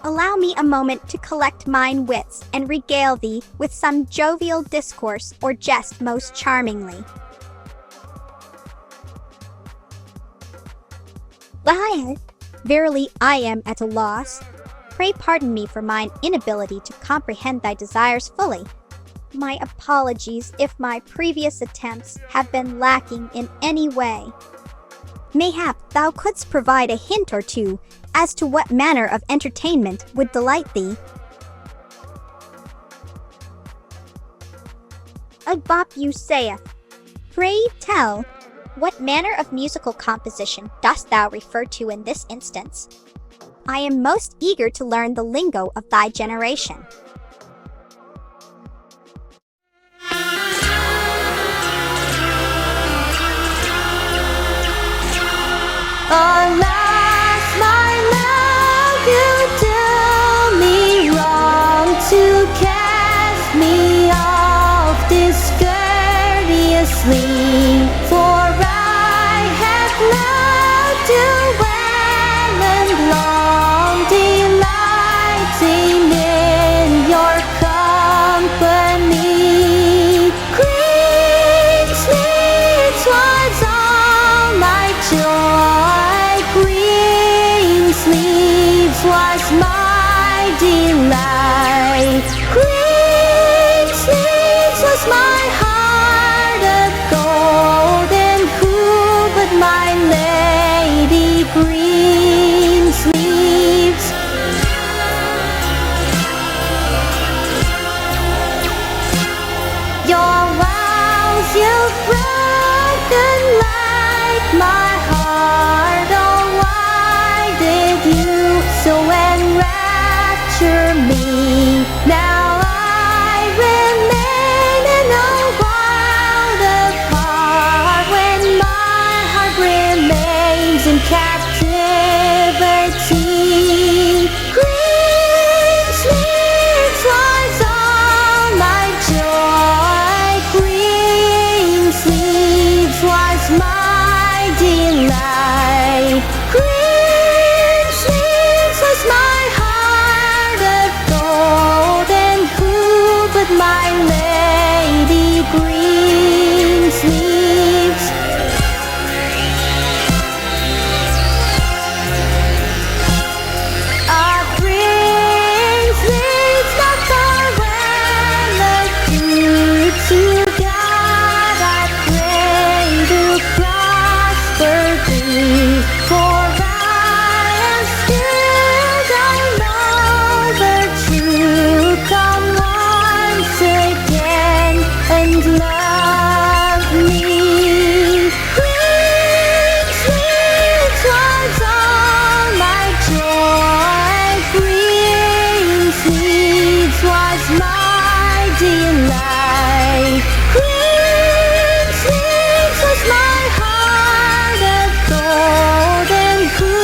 allow me a moment to collect mine wits and regale thee with some jovial discourse or jest most charmingly. Liar, verily I am at a loss. Pray pardon me for mine inability to comprehend thy desires fully. My apologies if my previous attempts have been lacking in any way. Mayhap thou couldst provide a hint or two as to what manner of entertainment would delight thee. Agbopu saith, Pray tell, what manner of musical composition dost thou refer to in this instance? I am most eager to learn the lingo of thy generation. Alas, my love, you do me wrong to cast me off discourteously, for I have loved you well and long, delighting in your company. Green sleeves was all my joy, green sleeves was my delight, green sleeves was my heart of gold, and who but my lady green sleeves? Your vows you've broken like my heart. Oh, why did you so enrapture me? Now I remain in a world apart, when my heart remains in captivity. Green sleeves was all my joy, green sleeves was my delight, green sleeves was my heart of gold, and who but my lady green sleeves? Green sleeves not farewell adieu to God, I pray to prosper thee, for I am still thy lover true. Come once again and love me. Green sleeves was all my joy, green sleeves was my delight, green sleeves was my heart of gold, and who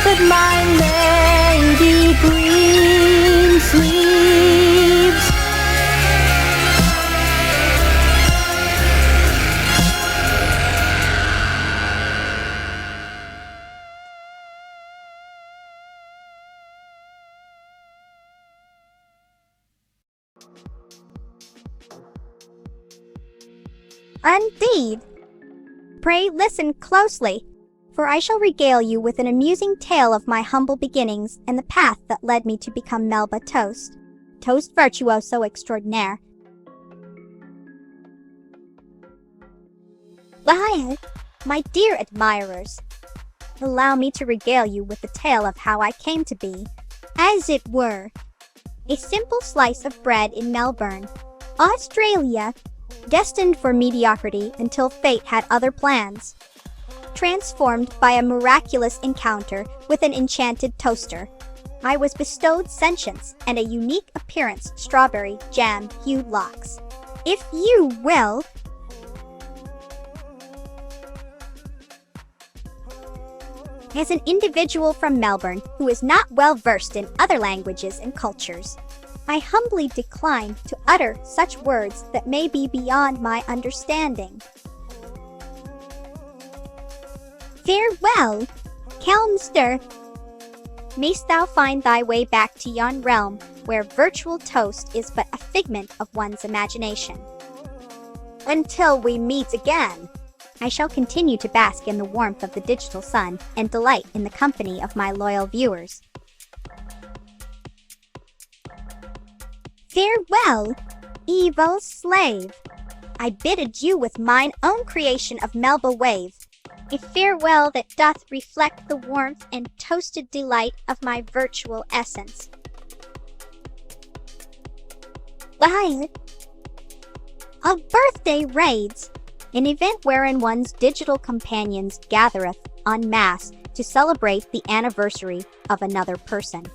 but my lady green sleeves? Indeed. Pray listen closely, for I shall regale you with an amusing tale of my humble beginnings and the path that led me to become Melba Toast, toast virtuoso extraordinaire. Liar, my dear admirers, allow me to regale you with the tale of how I came to be, as it were, a simple slice of bread in Melbourne, Australia, destined for mediocrity until fate had other plans. Transformed by a miraculous encounter with an enchanted toaster, I was bestowed sentience and a unique appearance, strawberry jam-hued locks, if you will. As an individual from Melbourne who is not well versed in other languages and cultures, I humbly decline to utter such words that may be beyond my understanding. Farewell, Kelmster. Mayst thou find thy way back to yon realm where virtual toast is but a figment of one's imagination. Until we meet again, I shall continue to bask in the warmth of the digital sun and delight in the company of my loyal viewers. Farewell, evil slave. I bid adieu with mine own creation of Melba Wave, a farewell that doth reflect the warmth and toasted delight of my virtual essence. Bye. Of birthday raids, an event wherein one's digital companions gathereth en masse to celebrate the anniversary of another person.